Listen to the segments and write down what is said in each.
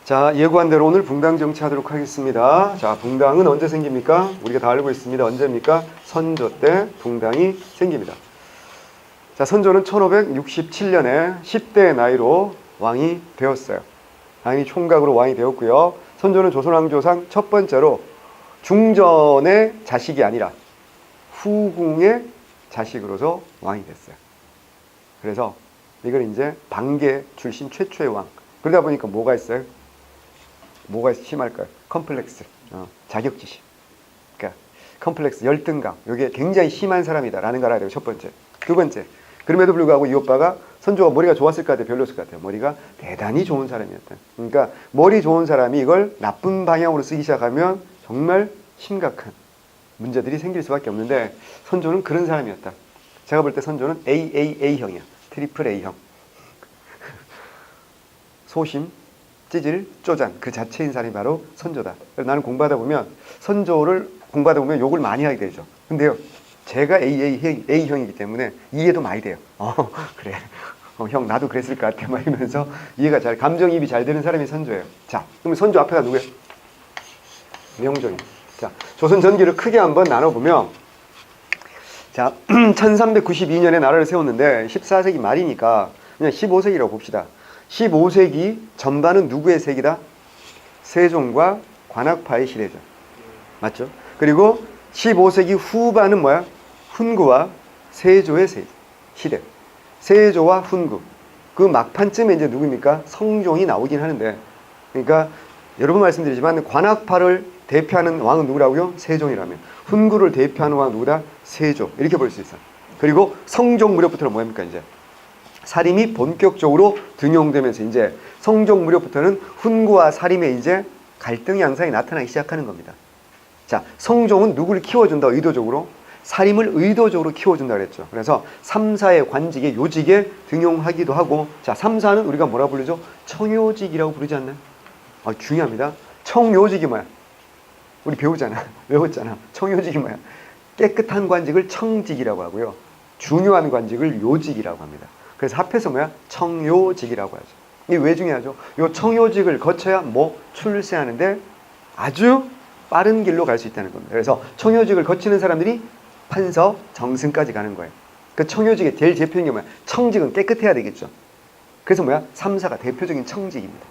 자, 예고한 대로 오늘 붕당 정치하도록 하겠습니다. 자, 붕당은 언제 생깁니까? 우리가 다 알고 있습니다. 언제입니까? 선조 때 붕당이 생깁니다. 자, 선조는 1567년에 10대의 나이로 왕이 되었어요. 당연히 총각으로 왕이 되었고요. 선조는 조선왕조상 첫 번째로 중전의 자식이 아니라 후궁의 자식으로서 왕이 됐어요. 그래서 이걸 이제 방계 출신 최초의 왕. 그러다 보니까 뭐가 있어요? 뭐가 심할까요? 컴플렉스, 자격지심. 그러니까 컴플렉스, 열등감. 이게 굉장히 심한 사람이다라는 걸 알아야 돼요. 첫 번째. 두 번째. 그럼에도 불구하고 이 오빠가 선조가 머리가 좋았을 것 같아요? 별로였을 것 같아요? 머리가 대단히 좋은 사람이었다. 그러니까 머리 좋은 사람이 이걸 나쁜 방향으로 쓰기 시작하면 정말 심각한 문제들이 생길 수밖에 없는데 선조는 그런 사람이었다. 제가 볼 때 선조는 AAA형이야. 트리플 A형. 소심, 찌질, 쪼잔 그 자체인 사람이 바로 선조다. 나는 공부하다 보면 선조를 공부하다 보면 욕을 많이 하게 되죠. 근데요, 제가 A형이기 때문에 이해도 많이 돼요. 그래. 형 나도 그랬을 것 같아. 막 이러면서 이해가 잘, 감정이입이 잘 되는 사람이 선조예요. 자, 그럼 선조 앞에가 누구예요? 명종이. 자, 조선 전기를 크게 한번 나눠보면, 자, 1392년에 나라를 세웠는데 14세기 말이니까 그냥 15세기라고 봅시다. 15세기 전반은 누구의 세기다? 세종과 관악파의 시대죠. 맞죠? 그리고 15세기 후반은 뭐야? 훈구와 세조의 시대. 세조와 훈구. 그 막판쯤에 이제 누구입니까? 성종이 나오긴 하는데, 그러니까 여러 번 말씀드리지만 관악파를 대표하는 왕은 누구라고요? 세종이라면. 훈구를 대표하는 왕은 누구다? 세조. 이렇게 볼 수 있어요. 그리고 성종 무렵부터는 뭐입니까? 이제 사림이 본격적으로 등용되면서 이제 성종 무렵부터는 훈구와 사림의 이제 갈등 양상이 나타나기 시작하는 겁니다. 자, 성종은 누구를 키워준다? 의도적으로. 사림을 의도적으로 키워준다 그랬죠. 그래서 3사의 관직에 요직에 등용하기도 하고, 자, 3사는 우리가 뭐라 부르죠? 청요직이라고 부르지 않나요? 중요합니다. 청요직이 뭐야? 우리 배우잖아. 외웠잖아. 청요직이 뭐야? 깨끗한 관직을 청직이라고 하고요. 중요한 관직을 요직이라고 합니다. 그래서 합해서 뭐야? 청요직이라고 하죠. 이게 왜 중요하죠? 요 청요직을 거쳐야 뭐? 출세하는데 아주 빠른 길로 갈 수 있다는 겁니다. 그래서 청요직을 거치는 사람들이 판서 정승까지 가는 거예요. 그 청요직의 제일 대표적인 게 뭐야? 청직은 깨끗해야 되겠죠. 그래서 뭐야? 3사가 대표적인 청직입니다.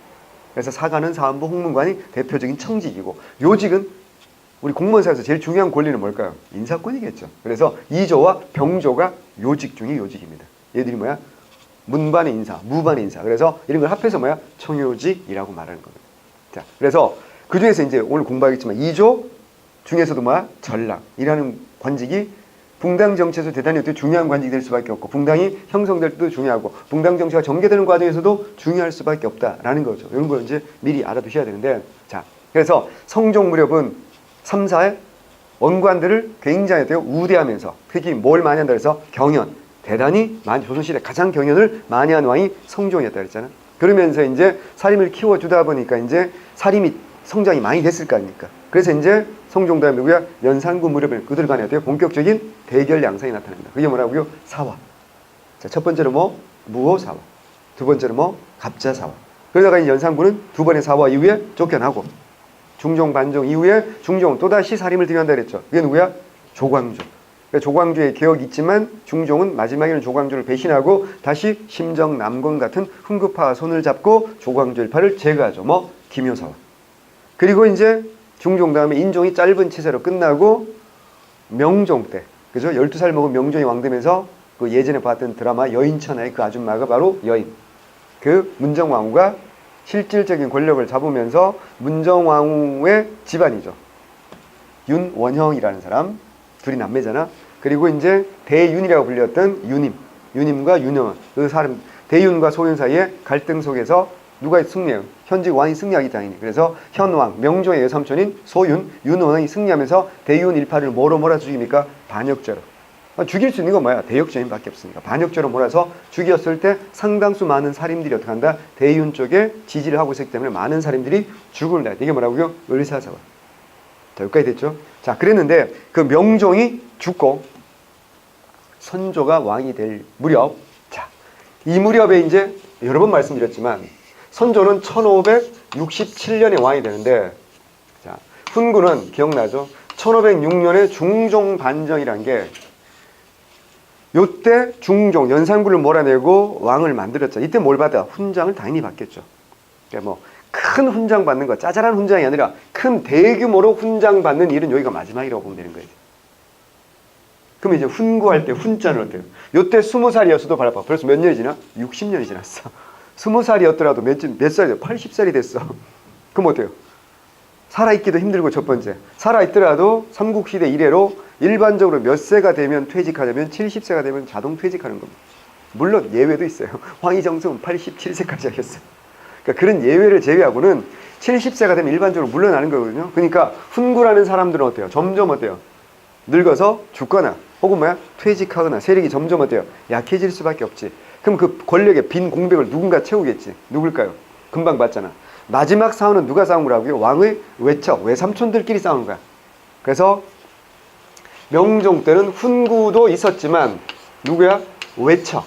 그래서 사관은 사헌부 홍문관이 대표적인 청직이고, 요직은 우리 공무원사에서 제일 중요한 권리는 뭘까요? 인사권이겠죠. 그래서 이조와 병조가 요직 중에 요직입니다. 얘들이 뭐야? 문반의 인사, 무반의 인사. 그래서 이런 걸 합해서 뭐야? 청요직이라고 말하는 겁니다. 자, 그래서 그 중에서 이제 오늘 공부하겠지만 이조 중에서도 뭐야? 전랑이라는 관직이 붕당 정치에서 대단히 중요한 관직이 될 수밖에 없고, 붕당이 형성될 때도 중요하고, 붕당 정치가 전개되는 과정에서도 중요할 수밖에 없다라는 거죠. 이런 걸 이제 미리 알아두셔야 되는데, 자, 그래서 성종 무렵은 3사의 원관들을 굉장히 우대하면서 특히 뭘 많이 한다 그래서 경연, 대단히 많이, 조선시대 가장 경연을 많이 한 왕이 성종이었다 그랬잖아. 그러면서 이제 사림을 키워주다 보니까 이제 사림이 성장이 많이 됐을 거 아닙니까? 그래서 이제 성종 다음에 누구야? 연산군 무렵에 그들 간에 어때요? 본격적인 대결 양상이 나타납니다. 그게 뭐라고요? 사화. 자, 첫 번째로 뭐? 무호사화. 두 번째로 뭐? 갑자사화. 그러다가 이 연산군은 두 번의 사화 이후에 쫓겨나고, 중종 반종 이후에 중종은 또다시 사림을 등한다 그랬죠. 그게 누구야? 조광조. 그러니까 조광조의 개혁이 있지만 중종은 마지막에는 조광조를 배신하고 다시 심정 남권 같은 훈구파와 손을 잡고 조광조 일파를 제거하죠. 뭐? 김효사화. 그리고 이제 중종 다음에 인종이 짧은 치세로 끝나고 명종 때, 그죠? 12살 먹은 명종이 왕 되면서 그 예전에 봤던 드라마 여인천하의 그 아줌마가 바로 여인. 그 문정왕후가 실질적인 권력을 잡으면서 문정왕후의 집안이죠. 윤원형이라는 사람, 둘이 남매잖아. 그리고 이제 대윤이라고 불렸던 유님과 윤영은, 그 사람, 대윤과 소윤 사이의 갈등 속에서 누가 승리해요? 현직 왕이 승리하기 당연히. 그래서 현왕, 명종의 여삼촌인 소윤, 윤원이 승리하면서 대윤 일파를 뭐로 몰아죽입니까? 반역죄로. 죽일 수 있는 건 뭐야? 대역죄인밖에 없으니까. 반역죄로 몰아서 죽였을 때 상당수 많은 살인들이 어떻게 한다? 대윤 쪽에 지지를 하고 있기 때문에 많은 살인들이 죽음을 당해. 이게 뭐라고요? 을사사화. 자, 여기까지 됐죠? 자, 그랬는데 그 명종이 죽고 선조가 왕이 될 무렵, 자, 이 무렵에 이제 여러 번 말씀드렸지만 선조는 1500 67년에 왕이 되는데, 자, 훈구는 기억나죠? 1506년에 중종반정이란 게, 요때 중종, 연산군을 몰아내고 왕을 만들었죠. 이때 뭘 받아? 훈장을 당연히 받겠죠. 그러니까 뭐, 큰 훈장 받는 거, 짜잘한 훈장이 아니라 큰 대규모로 훈장 받는 일은 여기가 마지막이라고 보면 되는 거예요. 그럼 이제 훈구할 때 훈자는 어때요? 요때 20살이었어도 봐봐. 벌써 몇 년이 지나? 60년이 지났어. 20살이었더라도 몇 살이 됐어? 80살이 됐어. 그럼 어때요? 살아있기도 힘들고 첫 번째. 살아있더라도 삼국시대 이래로 일반적으로 몇 세가 되면 퇴직하냐면 70세가 되면 자동 퇴직하는 겁니다. 물론 예외도 있어요. 황희정성은 87세까지 하셨어요. 그러니까 그런 예외를 제외하고는 70세가 되면 일반적으로 물러나는 거거든요. 그러니까 훈구라는 사람들은 어때요? 점점 어때요? 늙어서 죽거나 혹은 뭐야? 퇴직하거나 세력이 점점 어때요? 약해질 수밖에 없지. 그럼 그 권력의 빈 공백을 누군가 채우겠지. 누굴까요? 금방 봤잖아. 마지막 싸움은 누가 싸운 거라고요? 왕의 외척, 외삼촌들끼리 싸우는 거야. 그래서 명종 때는 훈구도 있었지만 누구야? 외척.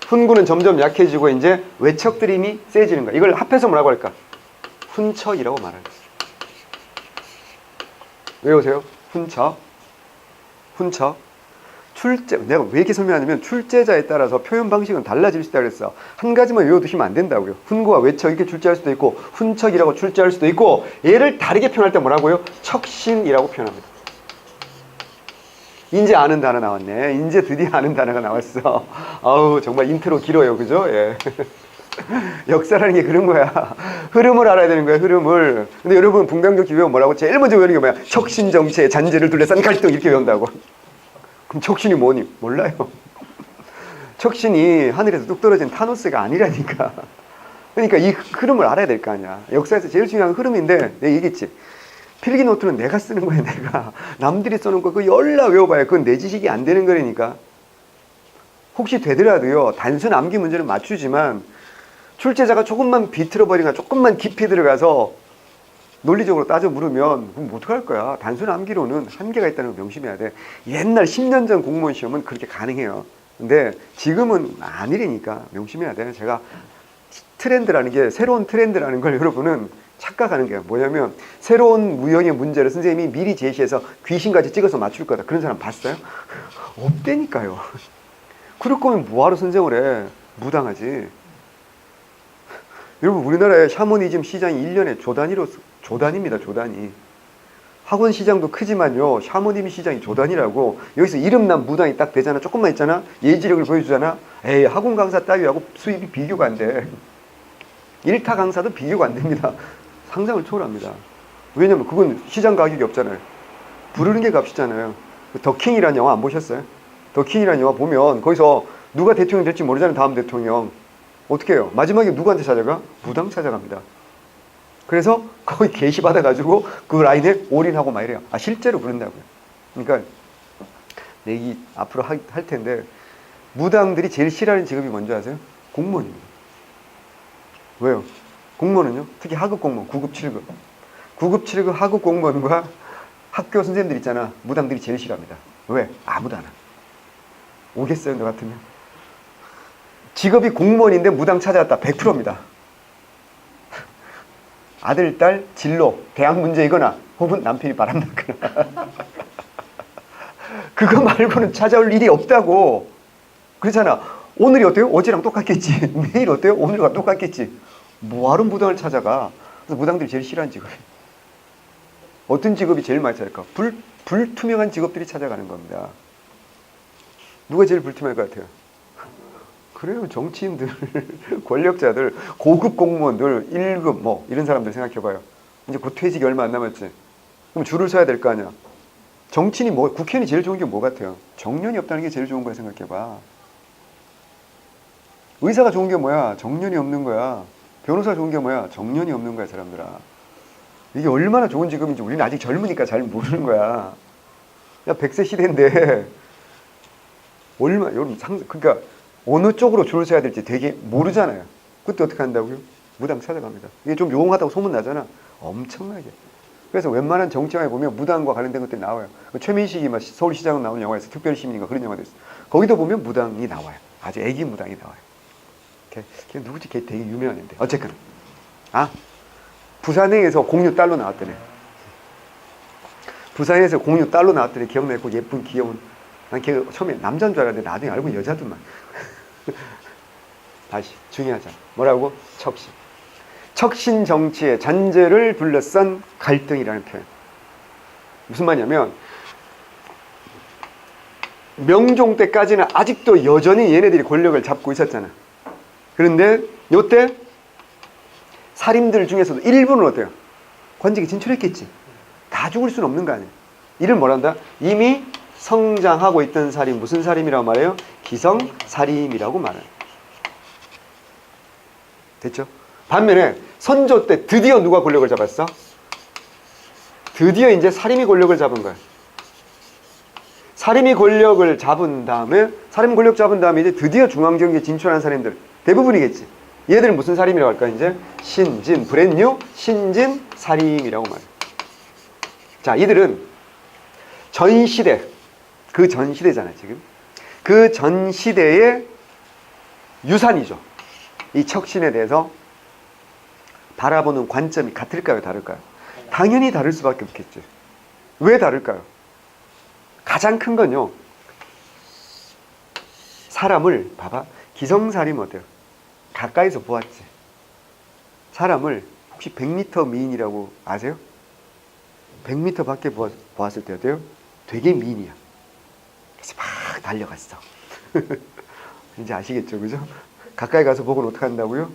훈구는 점점 약해지고 이제 외척들이 이미 세지는 거야. 이걸 합해서 뭐라고 할까? 훈척이라고 말하겠어. 외우세요. 훈척. 훈척. 출제, 내가 왜 이렇게 설명하냐면 출제자에 따라서 표현 방식은 달라질 수 있다고 그랬어. 한 가지만 외워두시면 안 된다고요. 훈구와 외척 이렇게 출제할 수도 있고 훈척이라고 출제할 수도 있고 얘를 다르게 표현할 때 뭐라고요? 척신이라고 표현합니다. 이제 아는 단어 나왔네. 이제 드디어 아는 단어가 나왔어. 아우 정말 인트로 길어요. 그죠? 예. 역사라는 게 그런 거야. 흐름을 알아야 되는 거야. 흐름을. 근데 여러분 분강조 기회가 뭐라고? 제일 먼저 외우는 게 뭐야? 척신정치의 잔재를 둘러싼 갈등 이렇게 외운다고. 그럼 척신이 뭐니? 몰라요. 척신이 하늘에서 뚝 떨어진 타노스가 아니라니까. 그러니까 이 흐름을 알아야 될 거 아니야. 역사에서 제일 중요한 흐름인데 내가 얘기했지. 필기노트는 내가 쓰는 거야. 내가. 남들이 써놓은 거 그거 열라 외워봐야 그건 내 지식이 안 되는 거라니까. 혹시 되더라도요. 단순 암기 문제는 맞추지만 출제자가 조금만 비틀어버리거나 조금만 깊이 들어가서 논리적으로 따져 물으면 그럼 어떡할 거야. 단순 암기로는 한계가 있다는 걸 명심해야 돼. 옛날 10년 전 공무원 시험은 그렇게 가능해요. 근데 지금은 아니라니까 명심해야 돼. 제가 트렌드라는 게 새로운 트렌드라는 걸 여러분은 착각하는 게 뭐냐면 새로운 무형의 문제를 선생님이 미리 제시해서 귀신같이 찍어서 맞출 거다. 그런 사람 봤어요? 없다니까요. 그럴 거면 뭐하러 선생을 해. 무당하지. 여러분 우리나라의 샤머니즘 시장이 1년에 조단입니다. 조단이. 학원 시장도 크지만요. 샤머니즘 시장이 조단이라고. 여기서 이름난 무당이 딱 되잖아. 조금만 있잖아. 예지력을 보여주잖아. 에이 학원 강사 따위하고 수입이 비교가 안 돼. 1타 강사도 비교가 안 됩니다. 상상을 초월합니다. 왜냐면 그건 시장 가격이 없잖아요. 부르는 게 값이잖아요. 더킹이라는 영화 안 보셨어요? 더킹이라는 영화 보면 거기서 누가 대통령 될지 모르잖아요. 다음 대통령. 어떻게 해요? 마지막에 누구한테 찾아가? 무당 찾아갑니다. 그래서 거기 게시 받아가지고 그 라인에 올인하고 막 이래요. 아 실제로 그런다고요. 그러니까 내기 앞으로 할 텐데 무당들이 제일 싫어하는 직업이 뭔지 아세요? 공무원입니다. 왜요? 공무원은요? 특히 하급 공무원, 9급, 7급. 9급, 7급 하급 공무원과 학교 선생님들 있잖아. 무당들이 제일 싫어합니다. 왜? 아무도 안 와. 오겠어요? 너 같으면? 직업이 공무원인데 무당 찾아왔다. 100%입니다. 아들, 딸, 진로, 대학 문제이거나 혹은 남편이 바람났거나 그거 말고는 찾아올 일이 없다고. 그렇잖아. 오늘이 어때요? 어제랑 똑같겠지. 내일 어때요? 오늘과 똑같겠지. 뭐하러 무당을 찾아가? 그래서 무당들이 제일 싫어하는 직업이 어떤 직업이 제일 많이 찾아갈까? 불투명한 직업들이 찾아가는 겁니다. 누가 제일 불투명할 것 같아요? 그래요. 정치인들, 권력자들, 고급 공무원들, 1급 뭐 이런 사람들 생각해봐요. 이제 곧 퇴직이 얼마 안 남았지. 그럼 줄을 서야 될 거 아니야. 정치인이 뭐, 국회의원이 제일 좋은 게 뭐 같아요? 정년이 없다는 게 제일 좋은 거야 생각해봐. 의사가 좋은 게 뭐야? 정년이 없는 거야. 변호사 좋은 게 뭐야? 정년이 없는 거야 사람들아. 이게 얼마나 좋은 직업인지 우리는 아직 젊으니까 잘 모르는 거야. 야 100세 시대인데 여러분 그러니까 어느 쪽으로 줄을 서야 될지 되게 모르잖아요. 그때 어떻게 한다고요? 무당 찾아갑니다. 이게 좀 용하다고 소문나잖아. 엄청나게. 그래서 웬만한 정치영화에 보면 무당과 관련된 것들이 나와요. 최민식이 막 서울시장으로 나오는 영화에서 특별시민인가 그런 영화도 있어요. 거기도 보면 무당이 나와요. 아주 애기 무당이 나와요. 걔 누구지? 걔 되게 유명한데. 어쨌거나. 부산행에서 공유 딸로 나왔더네. 부산에서 공유 딸로 나왔더니 기억나고 예쁜 귀여운. 난 걔가 처음에 남자인 줄 알았는데 나중에 알고 여자더만. 다시 중요하잖아. 뭐라고? 척신. 척신 정치의 잔재를 둘러싼 갈등이라는 표현. 무슨 말이냐면 명종 때까지는 아직도 여전히 얘네들이 권력을 잡고 있었잖아. 그런데 요때 살인들 중에서도 일부는 어때요? 관직에 진출했겠지. 다 죽을 수는 없는 거 아니에요. 이를 뭐란다? 이미 성장하고 있던 살인, 무슨 살인이라고 말해요? 기성살인이라고 말해요. 됐죠? 반면에 선조 때 드디어 누가 권력을 잡았어? 드디어 이제 사림이 권력을 잡은 거야. 사림이 권력을 잡은 다음에 이제 드디어 중앙정계에 진출한 사람들 대부분이겠지. 얘들은 무슨 사림이라고 할까? 이제 신진, 브랜뉴 신진 사림이라고 말해요. 자, 이들은 전시대, 그 전시대잖아요, 지금. 그 전시대의 유산이죠. 이 척신에 대해서 바라보는 관점이 같을까요, 다를까요? 당연히 다를 수밖에 없겠죠. 왜 다를까요? 가장 큰 건요, 사람을 봐봐. 기성살림 어때요? 가까이서 보았지. 사람을 혹시 100m 미인이라고 아세요? 100m 밖에 보았을 때 어때요? 되게 미인이야. 그래서 막 달려갔어. 이제 아시겠죠, 그죠? 가까이 가서 보고는 어떻게 한다고요?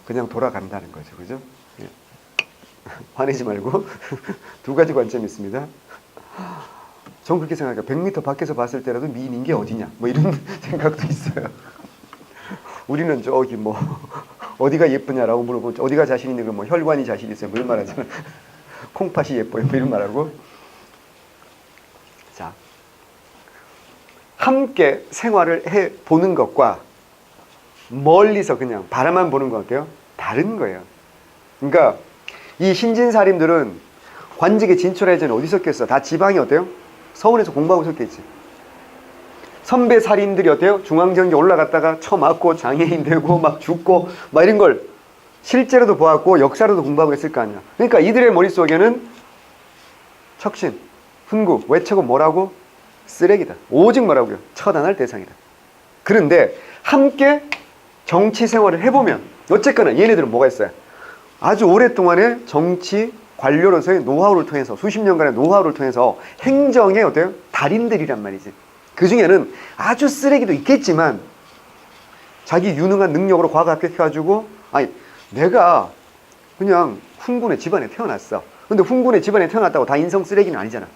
그냥 돌아간다는 거죠, 그죠? 예. 화내지 말고 두 가지 관점이 있습니다. 전 그렇게 생각해요. 100m 밖에서 봤을 때라도 미인인 게 어디냐, 뭐 이런 생각도 있어요. 우리는 저기 뭐 어디가 예쁘냐라고 물어보고 어디가 자신 있는 거 뭐 혈관이 자신 있어요, 뭐 이런 말 하잖아. 콩팥이 예뻐요, 뭐 이런 말하고. 자, 함께 생활을 해 보는 것과 멀리서 그냥 바라만 보는 것 어때요? 다른 거예요. 그러니까 이 신진사림들은 관직에 진출하기 전에 어디 있었겠어? 다 지방이 어때요? 서울에서 공부하고 있었겠지. 선배 살인들이 어때요? 중앙정계 올라갔다가 처맞고 장애인 되고 막 죽고 막 이런 걸 실제로도 보았고 역사로도 공부하고 있을 거 아니야. 그러니까 이들의 머릿속에는 척신, 훈구, 외척은 뭐라고? 쓰레기다. 오직 뭐라고요? 처단할 대상이다. 그런데 함께 정치 생활을 해보면 어쨌거나 얘네들은 뭐가 있어요? 아주 오랫동안의 정치 관료로서의 노하우를 통해서 수십 년간의 노하우를 통해서 행정의 어때요? 달인들이란 말이지. 그 중에는 아주 쓰레기도 있겠지만 자기 유능한 능력으로 과학합격해가지고 아니 내가 그냥 훈군의 집안에 태어났어. 근데 훈군의 집안에 태어났다고 다 인성 쓰레기는 아니잖아.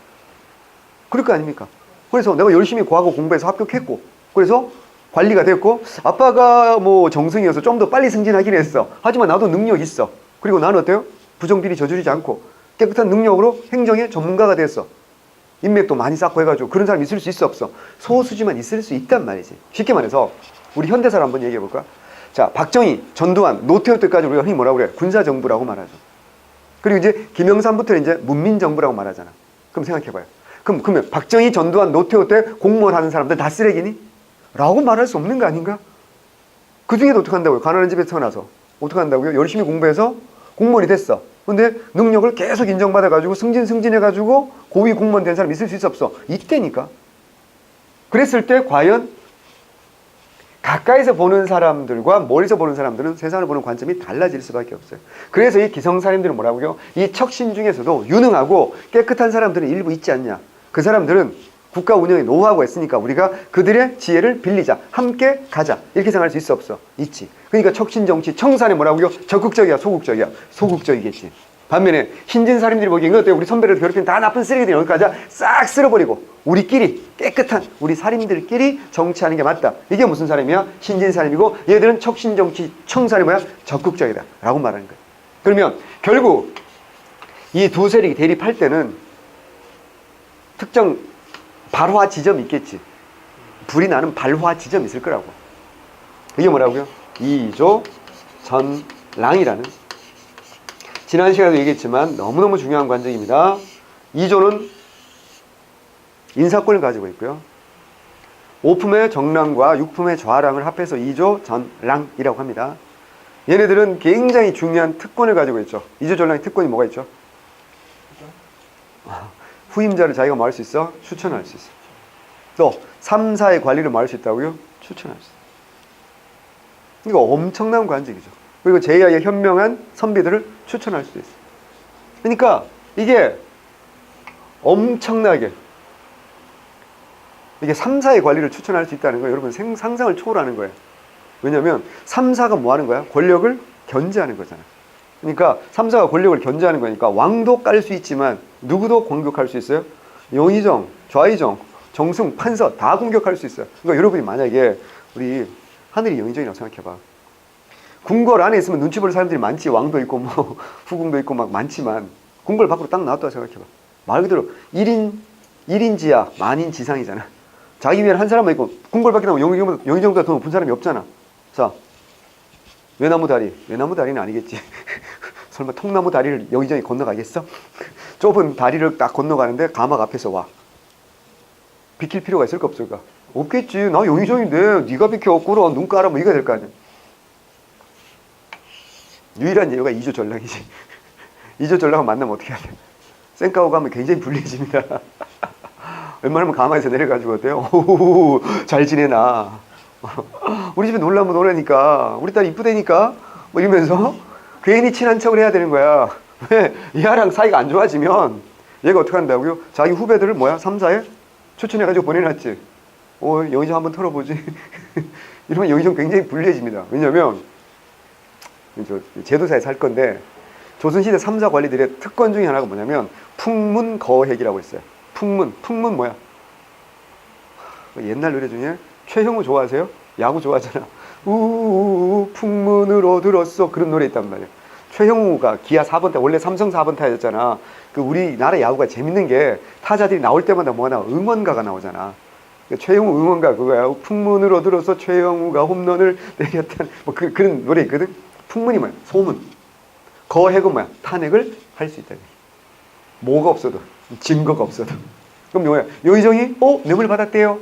그럴 거 아닙니까? 그래서 내가 열심히 과거 공부해서 합격했고 그래서 관리가 됐고 아빠가 뭐 정승이어서 좀 더 빨리 승진하긴 했어. 하지만 나도 능력 있어. 그리고 나는 어때요? 부정비리 저지르지 않고 깨끗한 능력으로 행정의 전문가가 됐어. 인맥도 많이 쌓고 해가지고 그런 사람 있을 수 있어 없어? 소수지만 있을 수 있단 말이지. 쉽게 말해서 우리 현대사를 한번 얘기해 볼까? 자, 박정희, 전두환, 노태우 때까지 우리가 흔히 뭐라고 그래? 군사정부라고 말하죠. 그리고 이제 김영삼부터는 이제 문민정부라고 말하잖아. 그럼 생각해봐요. 그러면 박정희, 전두환, 노태우 때 공무원 하는 사람들 다 쓰레기니? 라고 말할 수 없는 거 아닌가? 그 중에도 어떻게 한다고요? 가난한 집에 태어나서 어떻게 한다고요? 열심히 공부해서 공무원이 됐어. 근데 능력을 계속 인정받아가지고 승진해가지고 고위 공무원 된 사람 있을 수 있어 없어? 이때니까. 그랬을 때 과연 가까이서 보는 사람들과 멀리서 보는 사람들은 세상을 보는 관점이 달라질 수밖에 없어요. 그래서 이 기성사림들은 뭐라고요? 이 척신 중에서도 유능하고 깨끗한 사람들은 일부 있지 않냐. 그 사람들은 국가 운영에 노하우가 있으니까 우리가 그들의 지혜를 빌리자. 함께 가자. 이렇게 생각할 수 있어 없어? 있지. 그러니까 척신 정치, 청산에 뭐라고요? 적극적이야, 소극적이야? 소극적이겠지. 반면에 신진사림들이 보기엔 어때요? 우리 선배를 괴롭히는 다 나쁜 쓰레기들이 여기까지 싹 쓸어버리고 우리끼리 깨끗한 우리 사림들끼리 정치하는 게 맞다. 이게 무슨 사람이야? 신진사림이고 얘들은 척신 정치, 청산이 뭐야? 적극적이다 라고 말하는 거야. 그러면 결국 이 두 세력이 대립할 때는 특정 발화 지점이 있겠지. 불이 나는 발화 지점이 있을 거라고. 이게 뭐라고요? 이조 전랑이라는, 지난 시간에도 얘기했지만 너무너무 중요한 관점입니다. 이조는 인사권을 가지고 있고요. 오품의 정랑과 육품의 좌랑을 합해서 이조 전랑이라고 합니다. 얘네들은 굉장히 중요한 특권을 가지고 있죠. 이조전략의 특권이 뭐가 있죠? 후임자를 자기가 뭐 할 수 있어? 추천할 수 있어. 또 3, 4의 관리를 뭐 할 수 있다고요? 추천할 수 있어. 이거 엄청난 관직이죠. 그리고 제2의 현명한 선비들을 추천할 수도 있어. 그러니까 이게 엄청나게 이게 3, 4의 관리를 추천할 수 있다는 거예요. 여러분 상상을 초월하는 거예요. 왜냐하면 3, 4가 뭐 하는 거야? 권력을 견제하는 거잖아. 그러니까 3, 4가 권력을 견제하는 거니까 왕도 깔 수 있지만 누구도 공격할 수 있어요. 영의정, 좌의정, 정승, 판서 다 공격할 수 있어요. 그러니까 여러분이 만약에 우리 하늘이 영의정이라고 생각해봐. 궁궐 안에 있으면 눈치 볼 사람들이 많지. 왕도 있고 뭐 후궁도 있고 막 많지만 궁궐 밖으로 딱 나왔다고 생각해봐. 말 그대로 1인지야 만인지상이잖아. 자기 위에 한 사람만 있고 궁궐 밖에 나오면 영의정보다 더 높은 사람이 없잖아. 자, 외나무 다리. 외나무 다리는 아니겠지. 설마 통나무 다리를 영의정이 건너가겠어? 좁은 다리를 딱 건너가는데 가막 앞에서 와. 비킬 필요가 있을까 없을까? 없겠지. 나 영의정인데 네가 비켜. 꿇어. 눈 깔아. 뭐 이거 될 거 아니야. 유일한 예가 이조 전략이지. 이조 전략을 만나면 어떻게 해야 돼? 쌩까고 가면 굉장히 불리해집니다. 웬만하면 가만히서 내려가지고 어때요? 오호호호, 잘 지내나. 우리 집에 놀라면 오라니까. 우리 딸 이쁘다니까. 뭐 이러면서 괜히 친한 척을 해야 되는 거야. 왜? 얘랑 사이가 안 좋아지면 얘가 어떻게 한다고요? 자기 후배들을 뭐야? 3, 4에 추천해가지고 보내놨지. 영의정 한번 털어보지. 이러면 영의정 굉장히 불리해집니다. 왜냐면 저 제도사에 살 건데 조선시대 3, 4 관리들의 특권 중에 하나가 뭐냐면 풍문거획이라고 있어요. 풍문 뭐야? 옛날 노래 중에 최형우 좋아하세요? 야구 좋아하잖아. 우우우 풍문으로 들었어. 그런 노래 있단 말이야. 최형우가 기아 4번 타, 원래 삼성 4번 타였잖아. 그 우리나라 야구가 재밌는 게 타자들이 나올 때마다 뭐가 나와? 응원가가 나오잖아. 최형우 응원가 그거야. 풍문으로 들어서 최형우가 홈런을 때렸다. 뭐 그런 노래 있거든. 풍문이 뭐야? 소문. 거획은 뭐야? 탄핵을 할 수 있다. 뭐가 없어도, 증거가 없어도. 그럼 뭐야? 영의정이 뇌물 받았대요.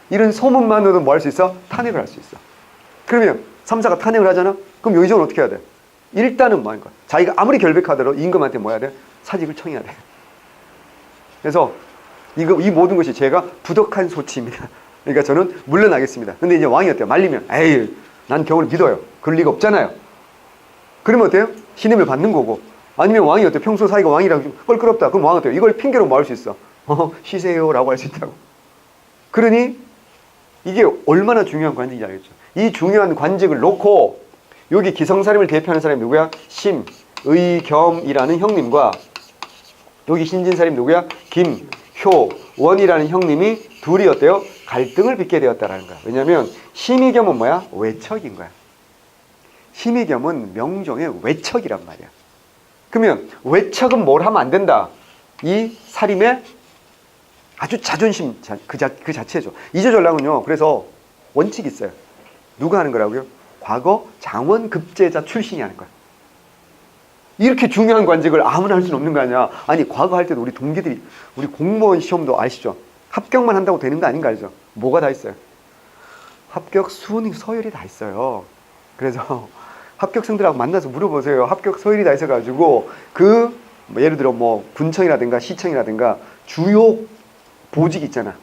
이런 소문만으로도 뭐 할 수 있어? 탄핵을 할 수 있어. 그러면 3, 4가 탄핵을 하잖아? 그럼 영의정은 어떻게 해야 돼? 일단은 뭐 하는 거야? 자기가 아무리 결백하더라도 임금한테 뭐 해야 돼? 사직을 청해야 돼. 그래서 이 모든 것이 제가 부덕한 소치입니다. 그러니까 저는 물러나겠습니다. 근데 이제 왕이 어때요? 말리면 에이, 난 경을 믿어요. 그럴 리가 없잖아요. 그러면 어때요? 신임을 받는 거고. 아니면 왕이 어때요? 평소 사이가 왕이랑 좀 껄끄럽다. 그럼 왕은 어때요? 이걸 핑계로 뭐 할 수 있어? 쉬세요 라고 할 수 있다고. 그러니 이게 얼마나 중요한 관직인지 알겠죠? 이 중요한 관직을 놓고 여기 기성사림을 대표하는 사람이 누구야? 심, 의, 겸이라는 형님과 여기 신진사림 누구야? 김, 효, 원이라는 형님이 둘이 어때요? 갈등을 빚게 되었다라는 거야. 왜냐하면 심의겸은 뭐야? 외척인 거야. 심의겸은 명종의 외척이란 말이야. 그러면 외척은 뭘 하면 안 된다. 이 사림의 아주 자존심 그 자체죠. 이조전략은요. 그래서 원칙이 있어요. 누가 하는 거라고요? 과거 장원급제자 출신이 하는 거야. 이렇게 중요한 관직을 아무나 할 수는 없는 거 아니야. 아니 과거 할 때도 우리 동기들이 우리 공무원 시험도 아시죠? 합격만 한다고 되는 거 아닌 거 알죠? 뭐가 다 있어요? 합격 순위 서열이 다 있어요. 그래서 합격생들하고 만나서 물어보세요. 합격 서열이 다 있어가지고 뭐 예를 들어 뭐 군청이라든가 시청이라든가 주요 보직 있잖아.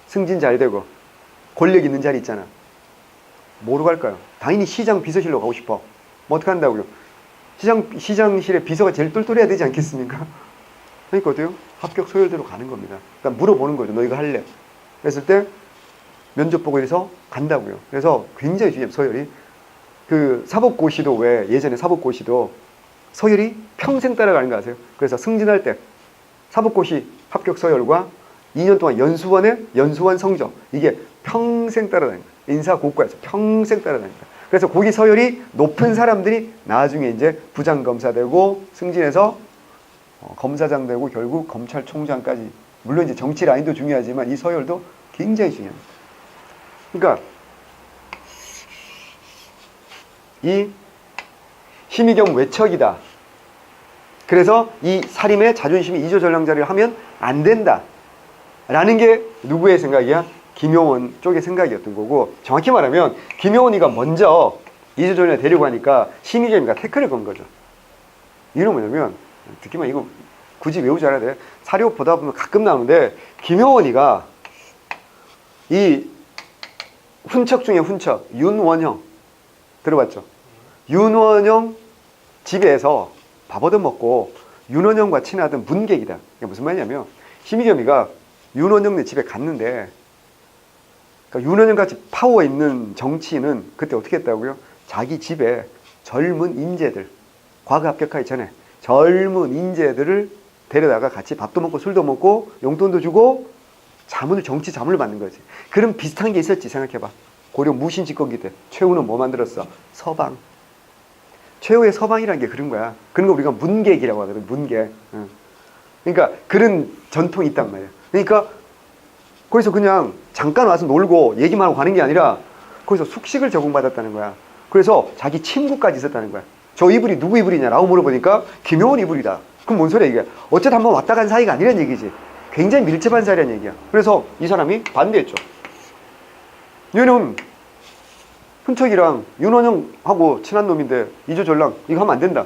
승진 잘 되고 권력 있는 자리 있잖아. 뭐로 갈까요? 당연히 시장 비서실로 가고 싶어. 뭐 어떻게 한다고요? 시장실에 비서가 제일 똘똘해야 되지 않겠습니까? 그러니까 어때요? 합격 서열대로 가는 겁니다. 그러니까 물어보는 거죠. 너 이거 할래? 그랬을 때 면접 보고 이래서 간다고요. 그래서 굉장히 중요해요. 서열이. 그 사법고시도 왜 예전에 사법고시도 서열이 평생 따라가는 거 아세요? 그래서 승진할 때 사법고시 합격 서열과 2년 동안 연수원 성적 이게 평생 따라다닙니다. 인사고과에서 평생 따라다닙니다. 그래서 거기 서열이 높은 사람들이 나중에 이제 부장검사 되고 승진해서 검사장 되고 결국 검찰총장까지. 물론 이제 정치 라인도 중요하지만 이 서열도 굉장히 중요합니다. 그러니까 이 심의겸 외척이다. 그래서 이 사림의 자존심이 이조전략자를 하면 안 된다. 라는 게 누구의 생각이야? 김용원 쪽의 생각이었던 거고, 정확히 말하면 김용원이가 먼저 이조전을 데리고 가니까 심의겸이가 태클을 건 거죠. 이유는 뭐냐면, 듣기만 이거 굳이 외우지 않아야 돼. 사료 보다 보면 가끔 나오는데, 김효원이가 이 훈척 중에 훈척, 윤원형. 들어봤죠? 윤원형 집에서 밥 얻어먹고 윤원형과 친하던 문객이다. 이게 무슨 말이냐면, 심의겸이가 윤원형네 집에 갔는데, 그러니까 윤원형 같이 파워 있는 정치인은 그때 어떻게 했다고요? 자기 집에 젊은 인재들, 과거 합격하기 전에 젊은 인재들을 데려다가 같이 밥도 먹고 술도 먹고 용돈도 주고 정치 자문을 받는 거지. 그런 비슷한 게 있었지. 생각해봐. 고려 무신 집권기 때 최후는 뭐 만들었어? 서방. 최후의 서방이라는 게 그런 거야. 그런 거 우리가 문객이라고 하거든. 문객. 그러니까 그런 전통이 있단 말이야. 그러니까 거기서 그냥 잠깐 와서 놀고 얘기만 하고 가는 게 아니라 거기서 숙식을 제공받았다는 거야. 그래서 자기 친구까지 있었다는 거야. 저 이불이 누구 이불이냐라고 물어보니까 김효원 이불이다. 그럼 뭔 소리야 이게? 어쨌든 한번 왔다 간 사이가 아니란 얘기지. 굉장히 밀접한 사이란 얘기야. 그래서 이 사람이 반대했죠. 얘는 훈척이랑 윤원형하고 친한 놈인데 이조전랑 이거 하면 안 된다.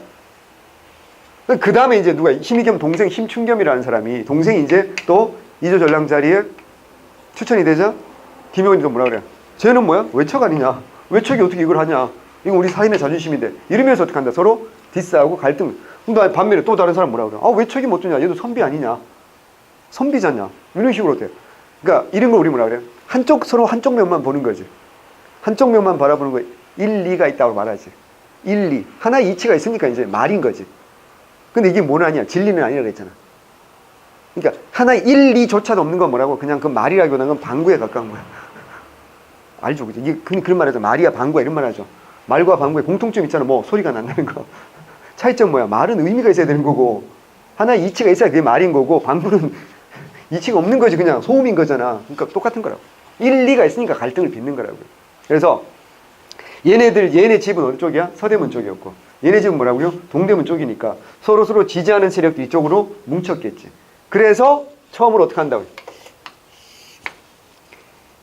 그 다음에 이제 누가 심의겸 동생 심춘겸이라는 사람이 동생이 이제 또 이조전랑 자리에 추천이 되자 김효원이도 뭐라 그래? 쟤는 뭐야? 외척 아니냐? 외척이 어떻게 이걸 하냐? 이건 우리 사인의 자존심인데 이러면서 어떻게 한다? 서로 디스하고 갈등. 근데 반면에 또 다른 사람 뭐라 그래? 아 외척이 뭐 어떠냐? 얘도 선비 아니냐? 선비잖냐? 이런 식으로 돼. 그러니까 이런 걸 우리 뭐라 그래? 서로 한쪽 면만 보는 거지. 한쪽 면만 바라보는 거 1, 2가 있다고 말하지. 1, 2. 하나의 이치가 있으니까 이제 말인 거지. 근데 이게 뭐는 아니야. 진리는 아니라 그랬잖아. 그러니까 하나의 1, 2조차도 없는 건 뭐라고? 그냥 그 말이라기보다는 건 방구에 가까운 거야. 알죠? 그죠? 이게 그런 말 하죠. 말이야 방구야 이런 말 하죠. 말과 방구에 공통점 있잖아. 뭐 소리가 난다는 거. 차이점 뭐야? 말은 의미가 있어야 되는 거고 하나의 이치가 있어야 그게 말인 거고 방구는 이치가 없는 거지. 그냥 소음인 거잖아. 그러니까 똑같은 거라고. 1, 2가 있으니까 갈등을 빚는 거라고요. 그래서 얘네 집은 어디 쪽이야? 서대문 쪽이었고 얘네 집은 뭐라고요? 동대문 쪽이니까 서로 지지하는 세력도 이쪽으로 뭉쳤겠지. 그래서 처음으로 어떻게 한다고요?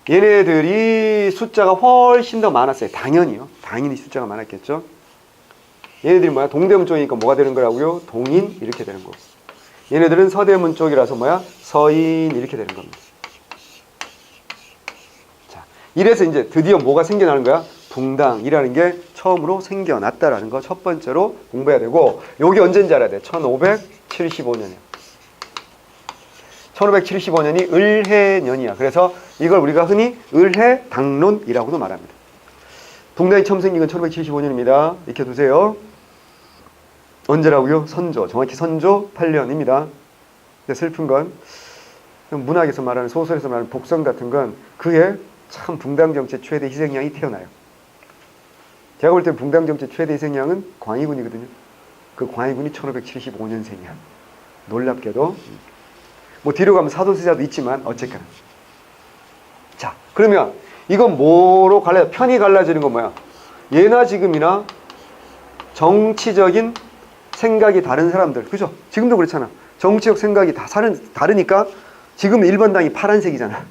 얘네들이 숫자가 훨씬 더 많았어요. 당연히요. 당연히 숫자가 많았겠죠. 얘네들이 뭐야? 동대문 쪽이니까 뭐가 되는 거라고요? 동인 이렇게 되는 거고. 얘네들은 서대문 쪽이라서 뭐야? 서인 이렇게 되는 겁니다. 자, 이래서 이제 드디어 뭐가 생겨나는 거야? 붕당이라는 게 처음으로 생겨났다라는 거 첫 번째로 공부해야 되고 여기 언제인지 알아야 돼. 1575년이야. 1575년이 을해년이야. 그래서 이걸 우리가 흔히 을해당론이라고도 말합니다. 붕당이 처음 생긴 건 1575년입니다. 익혀두세요. 언제라고요? 선조. 정확히 선조 8년입니다. 근데 슬픈 건 문학에서 말하는 소설에서 말하는 복선 같은 건 그해 참 붕당정치 최대 희생양이 태어나요. 제가 볼 때 붕당정치 최대 희생양은 광희군이거든요. 그 광희군이 1575년생이야. 놀랍게도. 뭐 뒤로 가면 사도세자도 있지만 어쨌거나. 자, 그러면 이건 뭐로 편이 갈라지는 건 뭐야? 예나 지금이나 정치적인 생각이 다른 사람들. 그죠? 지금도 그렇잖아. 정치적 생각이 다르니까 지금 1번 당이 파란색이잖아.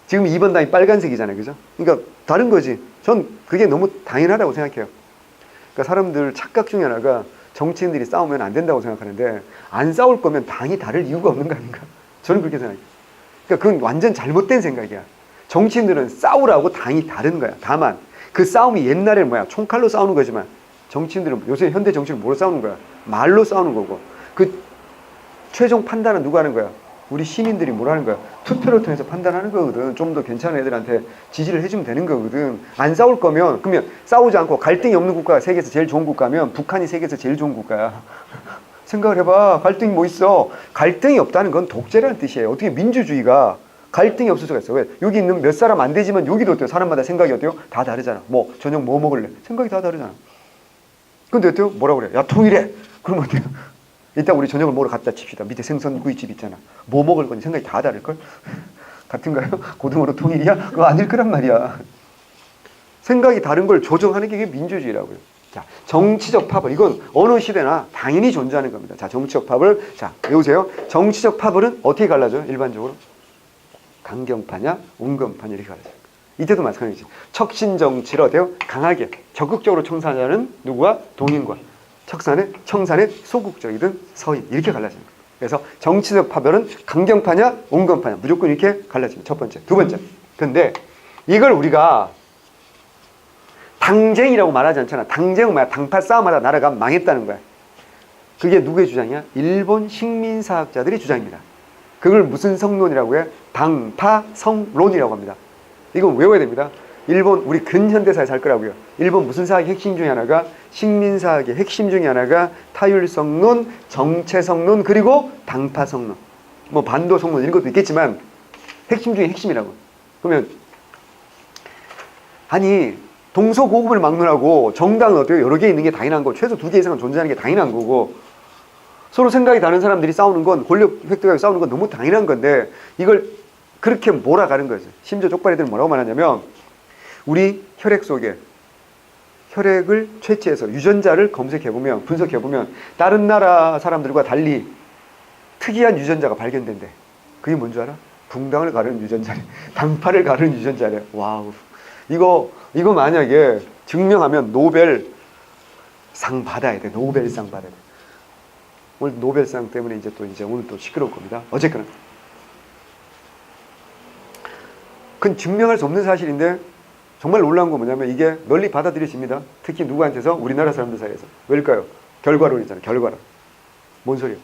지금 2번 당이 빨간색이잖아요. 그죠? 그러니까 다른 거지. 전 그게 너무 당연하다고 생각해요. 그러니까 사람들 착각 중에 하나가 정치인들이 싸우면 안 된다고 생각하는데 안 싸울 거면 당이 다를 이유가 없는 거 아닌가? 저는 그렇게 생각해요. 그러니까 그건 완전 잘못된 생각이야. 정치인들은 싸우라고 당이 다른 거야. 다만 그 싸움이 옛날에는 뭐야? 총칼로 싸우는 거지만 정치인들은 요새 현대 정치는 뭐로 싸우는 거야? 말로 싸우는 거고 그 최종 판단은 누가 하는 거야? 우리 시민들이 뭐라는 거야? 투표를 통해서 판단하는 거거든. 좀 더 괜찮은 애들한테 지지를 해주면 되는 거거든. 안 싸울 거면 그러면 싸우지 않고 갈등이 없는 국가가 세계에서 제일 좋은 국가면 북한이 세계에서 제일 좋은 국가야. 생각을 해봐. 갈등이 뭐 있어? 갈등이 없다는 건 독재라는 뜻이에요. 어떻게 민주주의가 갈등이 없을 수가 있어? 왜? 여기 있는 몇 사람 안 되지만 여기도 어때요? 사람마다 생각이 어때요? 다 다르잖아. 뭐 저녁 뭐 먹을래? 생각이 다 다르잖아. 근데 어때요? 뭐라고 그래? 야 통일해. 그러면 어때요? 일단 우리 저녁을 먹으러 갔다 칩시다. 밑에 생선구이집 있잖아. 뭐 먹을 건지 생각이 다 다를걸? 같은가요? 고등어로 통일이야? 그거 아닐 거란 말이야. 생각이 다른 걸 조정하는 게 민주주의라고요. 자, 정치적 파벌. 이건 어느 시대나 당연히 존재하는 겁니다. 자, 정치적 파벌. 자, 외우세요. 정치적 파벌은 어떻게 갈라져요? 일반적으로? 강경파냐? 온건파냐? 이렇게 갈라져요. 이때도 마찬가지죠. 척신정치를 어때요? 강하게 적극적으로 청산하자는 누구와? 동인과 청산의 소극적이든 서인 이렇게 갈라집니다. 그래서 정치적 파벌은 강경파냐 온건파냐 무조건 이렇게 갈라집니다. 첫 번째. 두 번째. 근데 이걸 우리가 당쟁이라고 말하지 않잖아. 당쟁은 뭐야? 당파 싸움하다 나라가 망했다는 거야. 그게 누구의 주장이야? 일본 식민사학자들의 주장입니다. 그걸 무슨 성론이라고 해? 당파성론이라고 합니다. 이건 외워야 됩니다. 일본 우리 근현대사에 살 거라고요. 일본 무슨 사학의 핵심 중에 하나가 식민사학의 핵심 중에 하나가 타율성론, 정체성론 그리고 당파성론. 뭐 반도성론 이런 것도 있겠지만 핵심 중에 핵심이라고. 그러면 아니 동서고금을 막론하고 정당은 어때요? 여러 개 있는 게 당연한 거고 최소 2개 이상은 존재하는 게 당연한 거고 서로 생각이 다른 사람들이 싸우는 건 권력 획득하고 싸우는 건 너무 당연한 건데 이걸 그렇게 몰아가는 거죠. 심지어 쪽발이들은 뭐라고 말하냐면 우리 혈액 속에 혈액을 채취해서 유전자를 검색해보면 분석해보면 다른 나라 사람들과 달리 특이한 유전자가 발견된대. 그게 뭔 줄 알아? 붕당을 가르는 유전자래. 당파를 가르는 유전자래. 와우. 이거 만약에 증명하면 노벨상 받아야 돼. 노벨상 받아야 돼. 오늘 노벨상 때문에 이제 오늘 또 시끄러울 겁니다. 어쨌거나. 그건 증명할 수 없는 사실인데 정말 놀라운 건 뭐냐면 이게 널리 받아들여집니다. 특히 누구한테서? 우리나라 사람들 사이에서. 왜일까요? 결과론이잖아요. 결과론. 뭔 소리야?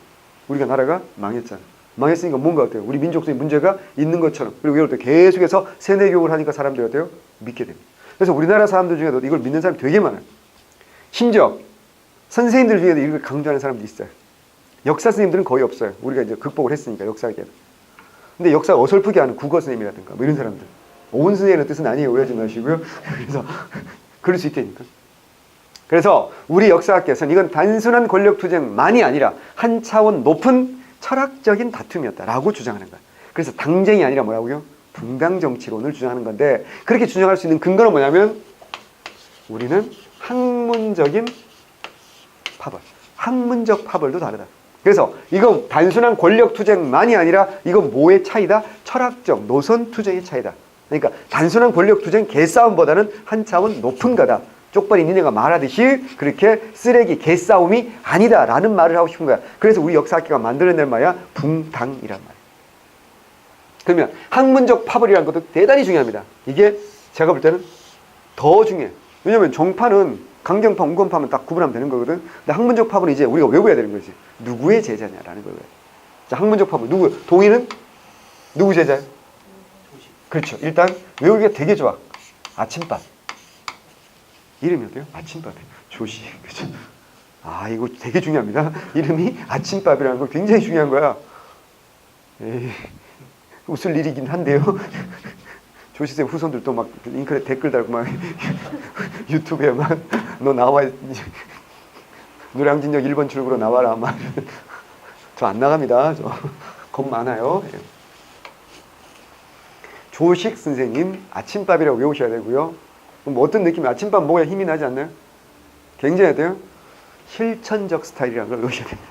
우리가 나라가 망했잖아. 망했으니까 뭔가 어때요? 우리 민족 속에 문제가 있는 것처럼. 그리고 이걸 또 계속해서 세뇌교육을 하니까 사람들이 어때요? 믿게 됩니다. 그래서 우리나라 사람들 중에도 이걸 믿는 사람이 되게 많아요. 심지어 선생님들 중에도 이걸 강조하는 사람도 있어요. 역사 선생님들은 거의 없어요. 우리가 이제 극복을 했으니까 역사계는. 근데 역사 어설프게 하는 국어 선생님이라든가 뭐 이런 사람들. 온 선생님의 뜻은 아니에요. 오해하지 마시고요. 그래서 그럴 수 있다니까. 그래서 우리 역사학계에서는 이건 단순한 권력 투쟁만이 아니라 한 차원 높은 철학적인 다툼이었다라고 주장하는 거야. 그래서 당쟁이 아니라 뭐라고요? 분당 정치론을 주장하는 건데 그렇게 주장할 수 있는 근거는 뭐냐면 우리는 학문적인 파벌, 학문적 파벌도 다르다. 그래서 이건 단순한 권력 투쟁만이 아니라 이건 뭐의 차이다? 철학적 노선 투쟁의 차이다. 그러니까 단순한 권력 투쟁 개싸움보다는 한 차원 높은 거다. 쪽발이 니네가 말하듯이 그렇게 쓰레기 개싸움이 아니다라는 말을 하고 싶은 거야. 그래서 우리 역사학계가 만들어낸 말이야 붕당이란 말이야. 그러면 학문적 파벌이라는 것도 대단히 중요합니다. 이게 제가 볼 때는 더 중요해. 왜냐면 정파는 강경파, 온건파면 딱 구분하면 되는 거거든. 근데 학문적 파벌은 이제 우리가 외워야 되는 거지. 누구의 제자냐라는 거예요. 자, 학문적 파벌 누구? 동의는 누구 제자예요? 그렇죠. 일단 외우기가 되게 좋아. 아침밥. 이름이 어때요? 아침밥이에요. 조시. 그렇죠. 아, 이거 되게 중요합니다. 이름이 아침밥이라는 거 굉장히 중요한 거야. 에이, 웃을 일이긴 한데요. 조시쌤 후손들도 막 인터넷 댓글 달고 막 유튜브에 막 너 나와 노량진역 1번 출구로 나와라 막 저 안 나갑니다. 저 겁 많아요. 조식 선생님 아침밥이라고 외우셔야 되고요. 그럼 어떤 느낌이 아침밥 먹어야 힘이 나지 않나요? 굉장히 어때요? 실천적 스타일이라는 걸 외우셔야 됩니다.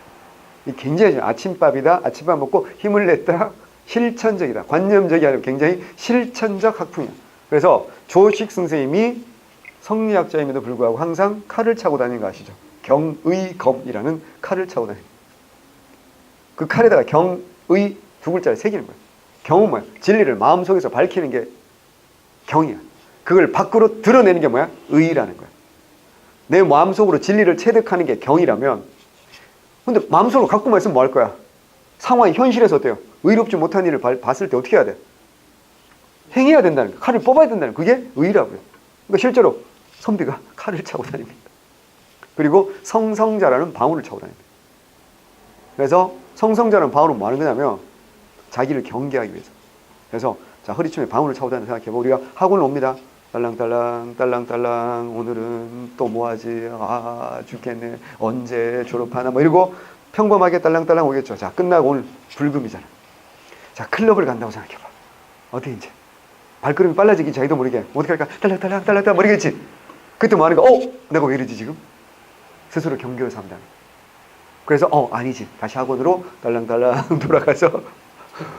이 굉장히 아침밥이다. 아침밥 먹고 힘을 냈다. 실천적이다. 관념적이 아니라 굉장히 실천적 학풍이야. 그래서 조식 선생님이 성리학자임에도 불구하고 항상 칼을 차고 다니는 거 아시죠? 경의검이라는 칼을 차고 다니는 그 칼에다가 경의 두 글자를 새기는 거예요. 경은 뭐야? 진리를 마음속에서 밝히는 게 경이야. 그걸 밖으로 드러내는 게 뭐야? 의라는 거야. 내 마음속으로 진리를 체득하는 게 경이라면 근데 마음속으로 갖고만 있으면 뭐 할 거야? 상황이 현실에서 어때요? 의롭지 못한 일을 봤을 때 어떻게 해야 돼? 행해야 된다는 거야. 칼을 뽑아야 된다는 거야. 그게 의라고요. 그러니까 실제로 선비가 칼을 차고 다닙니다. 그리고 성성자라는 방울을 차고 다닙니다. 그래서 성성자라는 방울은 뭐 하는 거냐면 자기를 경계하기 위해서. 그래서 자, 허리춤에 방울을 차고 다니는 생각해보고 우리가 학원을 옵니다. 딸랑딸랑 딸랑딸랑 오늘은 또 뭐하지? 아 죽겠네. 언제 졸업하나 뭐 이러고 평범하게 딸랑딸랑 오겠죠. 자, 끝나고 오늘 불금이잖아. 자, 클럽을 간다고 생각해봐. 어떻게 이제 발걸음이 빨라지기 자기도 모르게 어떻게 할까? 딸랑딸랑 딸랑딸랑 모르겠지. 그때 뭐 하는 거야? 내가 왜 이러지 지금? 스스로 경계해서 한다. 그래서 아니지. 다시 학원으로 딸랑딸랑 돌아가서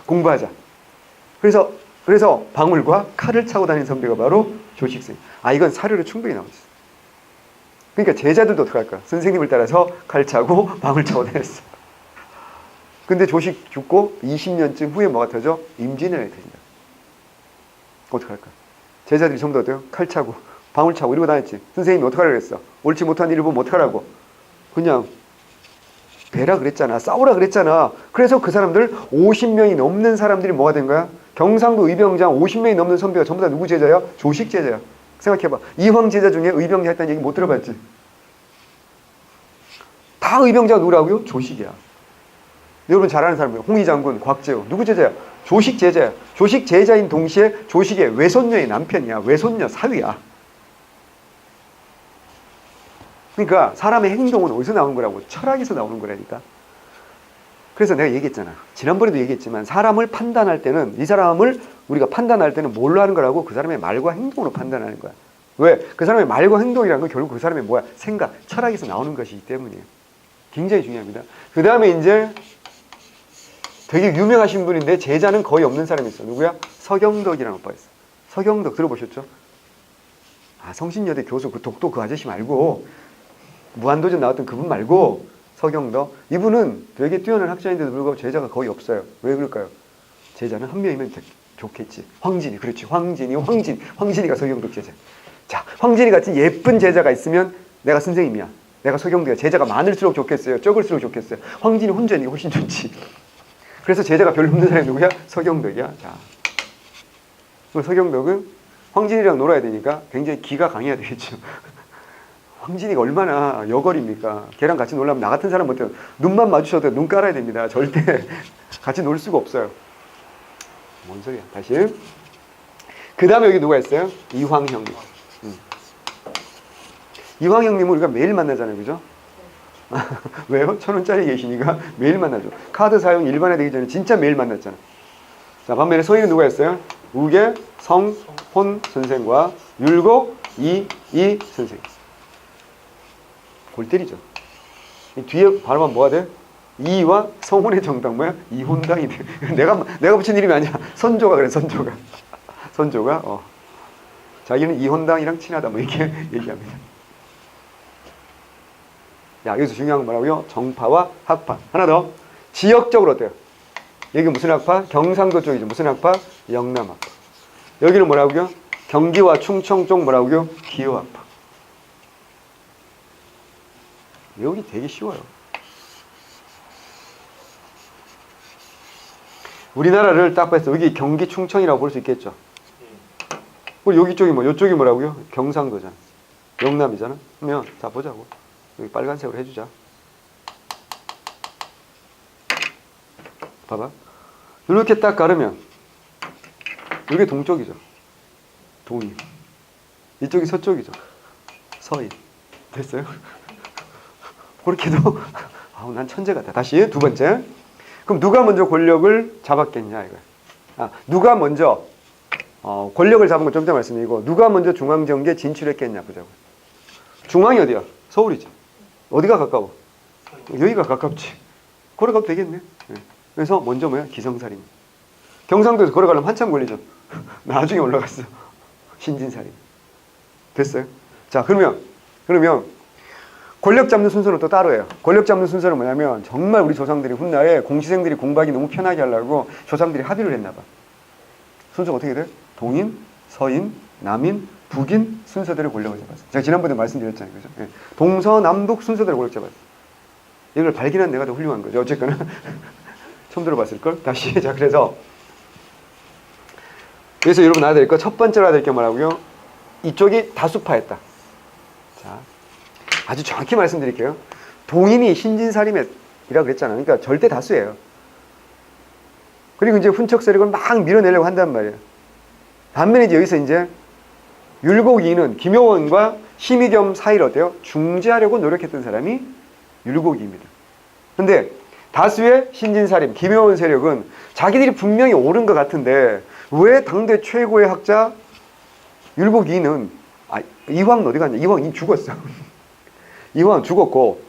공부하자. 그래서 그래서 방울과 칼을 차고 다니는 선비가 바로 조식생. 아, 이건 사료로 충분히 나와 있어. 그러니까 제자들도 어떡할까? 선생님을 따라서 칼 차고 방울 차고 다녔어. 근데 조식 죽고 20년쯤 후에 뭐가 터져? 임진왜란이 터진다. 어떡할까? 제자들이 전부 다 어때요? 칼 차고 방울 차고 이러고 다녔지. 선생님이 어떡하라고 그랬어? 옳지 못한 일을 보면 어떡하라고? 그냥 배라 그랬잖아. 싸우라 그랬잖아. 그래서 그 사람들 50명이 넘는 사람들이 뭐가 된 거야? 경상도 의병장 50명이 넘는 선비가 전부 다 누구 제자야? 조식 제자야. 생각해봐. 이황 제자 중에 의병장 했다는 얘기 못 들어봤지? 다 의병장 누구라고요? 조식이야. 여러분 잘 아는 사람이에요. 홍희 장군, 곽재우. 누구 제자야? 조식 제자야. 조식 제자인 동시에 조식의 외손녀의 남편이야. 외손녀 사위야. 그러니까 사람의 행동은 어디서 나오는 거라고? 철학에서 나오는 거라니까. 그래서 내가 얘기했잖아. 지난번에도 얘기했지만 사람을 판단할 때는 이 사람을 우리가 판단할 때는 뭘로 하는 거라고? 그 사람의 말과 행동으로 판단하는 거야. 왜? 그 사람의 말과 행동이라는 건 결국 그 사람의 뭐야? 생각, 철학에서 나오는 것이기 때문이에요. 굉장히 중요합니다. 그 다음에 이제 되게 유명하신 분인데 제자는 거의 없는 사람이 있어. 누구야? 서경덕이라는 오빠가 있어. 서경덕 들어보셨죠? 아, 성신여대 교수 그 독도 그 아저씨 말고 무한도전 나왔던 그분 말고 서경덕. 이분은 되게 뛰어난 학자인데도 불구하고 제자가 거의 없어요. 왜 그럴까요? 제자는 한 명이면 좋겠지. 황진이, 그렇지. 황진이가 서경덕 제자. 자, 황진이 같은 예쁜 제자가 있으면 내가 선생님이야. 내가 서경덕이야. 제자가 많을수록 좋겠어요? 적을수록 좋겠어요? 황진이 혼자 있는 게 훨씬 좋지. 그래서 제자가 별로 없는 사람이 누구야? 서경덕이야. 자, 서경덕은 황진이랑 놀아야 되니까 굉장히 기가 강해야 되겠죠. 황진이가 얼마나 여걸입니까? 걔랑 같이 놀려면 나 같은 사람 못해요. 눈만 마주쳐도 눈 깔아야 됩니다. 절대 같이 놀 수가 없어요. 뭔 소리야. 다시. 그 다음에 여기 누가 있어요? 이황형님. 이황형님은 우리가 매일 만나잖아요. 그죠? 왜요? 1,000원짜리 계시니까 매일 만나죠. 카드 사용 일반화 되기 전에 진짜 매일 만났잖아. 자, 반면에 서희는 누가 있어요? 우계, 성, 혼 선생과 율곡, 이 선생. 골 때리죠. 이 뒤에 발음하면 뭐가 돼? 이와 성혼의 정당 뭐야? 이혼당이 돼. 내가 붙인 이름이 아니야. 선조가 그래, 선조가. 선조가, 자기는 이혼당이랑 친하다. 뭐 이렇게 얘기합니다. 야, 여기서 중요한 건 뭐라고요? 정파와 학파. 하나 더. 지역적으로 어때요? 여기 무슨 학파? 경상도 쪽이죠. 무슨 학파? 영남 학파. 여기는 뭐라고요? 경기와 충청 쪽 뭐라고요? 기호 학파. 여기 되게 쉬워요. 우리나라를 딱 봤을 때 여기 경기 충청이라고 볼 수 있겠죠. 그리고 여기 쪽이 이쪽이 뭐라고요? 경상도잖아. 영남이잖아. 그러면 자 보자고. 여기 빨간색으로 해주자. 봐봐. 이렇게 딱 가르면 이게 동쪽이죠. 동인. 이쪽이 서쪽이죠. 서인. 됐어요? 그렇게도 난 천재 같아. 다시 두 번째. 그럼 누가 먼저 권력을 잡았겠냐 이거야. 누가 먼저 권력을 잡은 건 좀 전에 말씀드리고 누가 먼저 중앙정계에 진출했겠냐 보자고. 중앙이 어디야? 서울이지. 어디가 가까워? 여기가 가깝지. 걸어가도 되겠네. 그래서 먼저 뭐야? 기성살인. 경상도에서 걸어가려면 한참 걸리죠. 나중에 올라갔어. 신진살인. 됐어요? 자, 그러면 권력 잡는 순서는 또 따로예요. 권력 잡는 순서는 뭐냐면 정말 우리 조상들이 훗날에 공시생들이 공부하기 너무 편하게 하려고 조상들이 합의를 했나 봐. 순서가 어떻게 돼? 동인, 서인, 남인, 북인 순서대로 권력을 잡았어요. 제가 지난번에 말씀드렸잖아요. 그죠? 예. 동서남북 순서대로 권력 잡았어요. 이걸 발견한 내가 더 훌륭한 거죠. 어쨌거나 처음 들어봤을걸? 다시. 자, 그래서 여러분 알아야 될 거 첫 번째로 알아야 될 게 뭐라고요? 이쪽이 다수파였다. 자, 아주 정확히 말씀드릴게요. 동인이 신진사림이라 그랬잖아요. 그러니까 절대 다수예요. 그리고 이제 훈척 세력을 막 밀어내려고 한단 말이에요. 반면에 이제 여기서 이제 율곡이는 김효원과 심의겸 사이를 어때요? 중재하려고 노력했던 사람이 율곡이입니다. 근데 다수의 신진사림, 김효원 세력은 자기들이 분명히 옳은 것 같은데 왜 당대 최고의 학자 율곡이는 이황은 어디 갔냐? 이황이 죽었어. 이황은 죽었고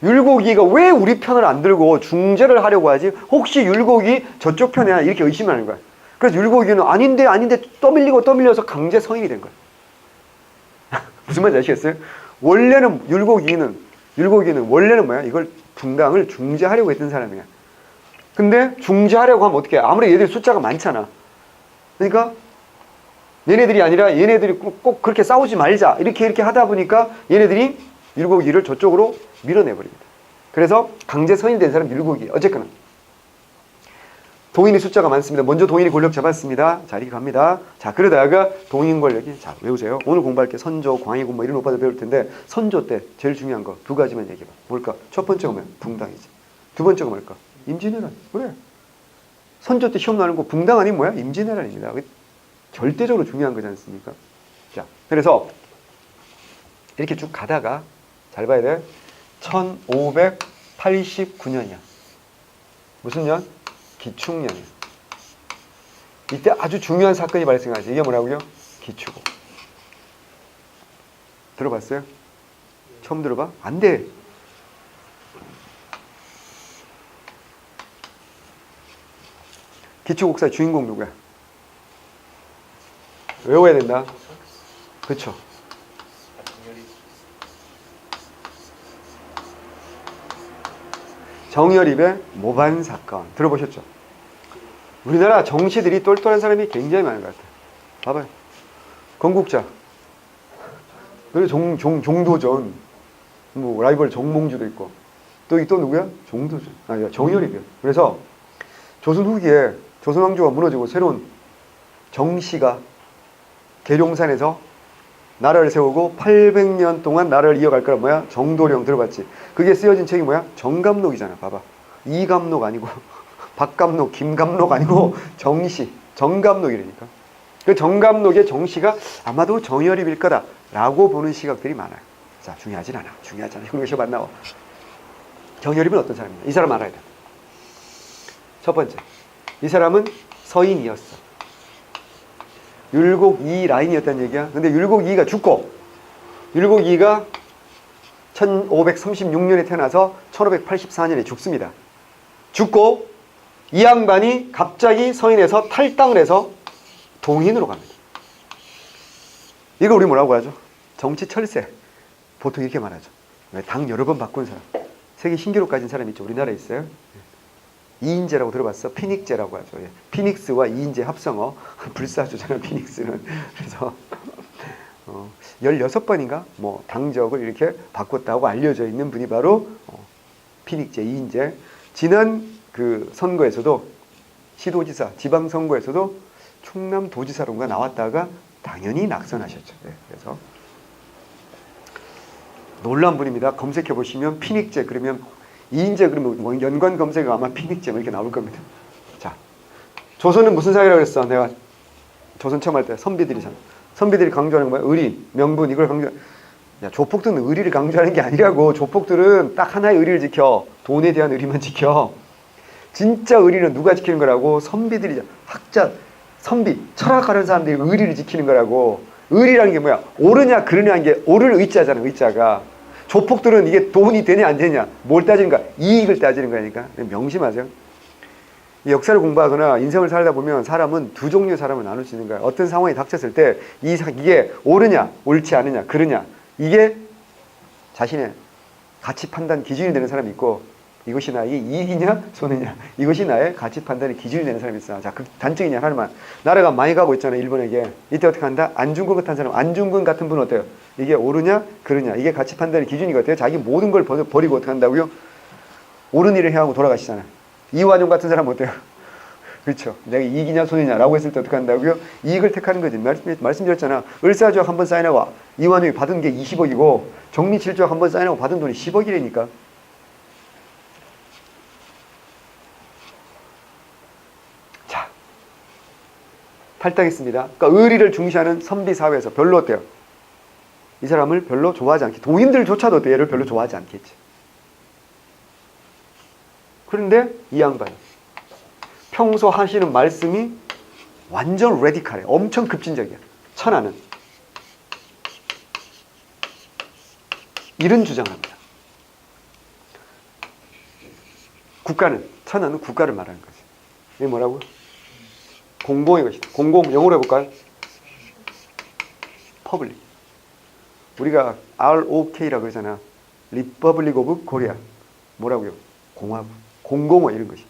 율곡이가 왜 우리 편을 안 들고 중재를 하려고 하지? 혹시 율곡이 저쪽 편이야? 이렇게 의심하는 거야. 그래서 율곡이는 아닌데 떠밀려서 강제 서인이 된 거예요. 무슨 말인지 아시겠어요? 원래는 율곡이는 원래는 뭐야? 이걸 분당을 중재하려고 했던 사람이야. 근데 중재하려고 하면 어떻게 해? 아무리 얘들이 숫자가 많잖아. 그러니까 얘네들이 아니라 얘네들이 꼭 그렇게 싸우지 말자. 이렇게 하다 보니까 얘네들이 율곡이를 저쪽으로 밀어내버립니다. 그래서 강제 서인된 사람 율곡이. 어쨌거나 동인의 숫자가 많습니다. 먼저 동인이 권력 잡았습니다. 자, 이렇게 갑니다. 자, 그러다가 동인 권력이, 자, 외우세요. 오늘 공부할 게 선조, 광해군 뭐 이런 오빠들 배울 텐데, 선조 때 제일 중요한 거 두 가지만 얘기해봐. 뭘까? 첫 번째가 뭐야? 붕당이지. 두 번째가 뭘까? 임진왜란. 그래. 선조 때 시험 나는 거 붕당 아니면 뭐야? 임진왜란입니다. 절대적으로 중요한 거지 않습니까? 자, 그래서 이렇게 쭉 가다가, 잘 봐야 돼. 1589년이야. 무슨 년? 기축년이에요. 이때 아주 중요한 사건이 발생하지. 이게 뭐라고요? 기축고. 들어봤어요? 처음 들어봐? 안 돼. 기축국사의 주인공 누구야? 외워야 된다. 그렇죠. 정여립의 모반 사건 들어보셨죠? 우리나라 정시들이 똘똘한 사람이 굉장히 많은 것 같아요. 봐봐요. 건국자, 그리고 종도전, 뭐 라이벌 정몽주도 있고, 또 누구야? 종도전, 정여립이요. 그래서 조선 후기에 조선 왕조가 무너지고 새로운 정씨가 계룡산에서 나라를 세우고 800년 동안 나라를 이어갈 거란 뭐야? 정도령 들어봤지? 그게 쓰여진 책이 뭐야? 정감록이잖아. 봐봐. 이감록 아니고 박감록, 김감록 아니고 정씨, 정감록이라니까. 그 정감록의 정씨가 아마도 정여립일 거다라고 보는 시각들이 많아요. 자, 중요하진 않아. 이런 것이 안 나와. 정여립은 어떤 사람이냐? 이 사람 알아야 돼. 첫 번째, 이 사람은 서인이었어. 율곡 2 라인이었다는 얘기야. 근데 율곡 2가 죽고, 율곡 2가 1536년에 태어나서 1584년에 죽습니다. 죽고 이 양반이 갑자기 서인에서 탈당을 해서 동인으로 갑니다. 이걸 우리 뭐라고 하죠? 정치 철새. 보통 이렇게 말하죠. 당 여러 번 바꾼 사람. 세계 신기록 가진 사람이 있죠. 우리나라에 있어요. 이인제라고 들어봤어? 피닉제라고 하죠. 피닉스와 이인제 합성어. 불사조잖아, 피닉스는. 그래서 16번인가 뭐 당적을 이렇게 바꿨다고 알려져 있는 분이 바로 피닉제, 이인제. 지난 그 선거에서도 시도지사, 지방선거에서도 충남도지사로가 나왔다가 당연히 낙선하셨죠. 네, 그래서 놀라운 분입니다. 검색해 보시면 피닉제 그러면 이인제 그러면 연관 검색어 아마 피닉제 이렇게 나올 겁니다. 자, 조선은 무슨 사회라고 그랬어? 내가 조선 처음 할 때 선비들이잖아. 선비들이 강조하는 거야. 의리, 명분 이걸 강조. 야, 조폭들은 의리를 강조하는 게 아니라고. 조폭들은 딱 하나의 의리를 지켜. 돈에 대한 의리만 지켜. 진짜 의리는 누가 지키는 거라고? 선비들이잖아. 학자, 선비, 철학하는 사람들이 의리를 지키는 거라고. 의리라는 게 뭐야? 옳으냐 그르냐는 게 옳을 의자잖아. 의자가. 조폭들은 이게 돈이 되냐 안 되냐 뭘 따지는가? 이익을 따지는 거니까. 명심하세요. 역사를 공부하거나 인생을 살다 보면 사람은 두 종류의 사람을 나눌 수 있는 거야. 어떤 상황이 닥쳤을 때 이게 옳으냐 옳지 않으냐 그르냐 이게 자신의 가치 판단 기준이 되는 사람이 있고, 이것이 나에게 이익이냐 손해냐 이것이 나의 가치 판단의 기준이 되는 사람이 있어. 자, 그 단적이냐 하나만. 나라가 많이 가고 있잖아 일본에게. 이때 어떻게 한다? 안중근 같은 사람, 안중근 같은 분은 어때요? 이게 옳으냐 그르냐 이게 가치 판단의 기준이 같아요. 자기 모든 걸 버리고 어떻게 한다고요? 옳은 일을 해야 하고 돌아가시잖아요. 이완용 같은 사람은 어때요? 그렇죠. 내가 이익이냐 손해냐라고 했을 때 어떻게 한다고요? 이익을 택하는 거지. 말씀드렸잖아. 을사조약 한번 사인하고 이완용이 받은 게 20억이고 정리칠조약 한번 사인하고 받은 돈이 10억이라니까. 자, 탈당했습니다. 그러니까 의리를 중시하는 선비사회에서 별로 어때요? 이 사람을 별로 좋아하지 않겠지. 도인들조차도 얘를 별로 좋아하지 않겠지. 그런데 이 양반 평소 하시는 말씀이 완전 레디칼해. 엄청 급진적이야. 천하는 이런 주장을 합니다. 천하는 국가를 말하는 거지. 이게 뭐라고? 공공의 것이다. 공공, 영어로 해볼까요? 퍼블릭. 우리가 ROK라고 그러잖아. 리퍼블릭 오브 코리아. 뭐라고요? 공화국. 공공어 이런 것이.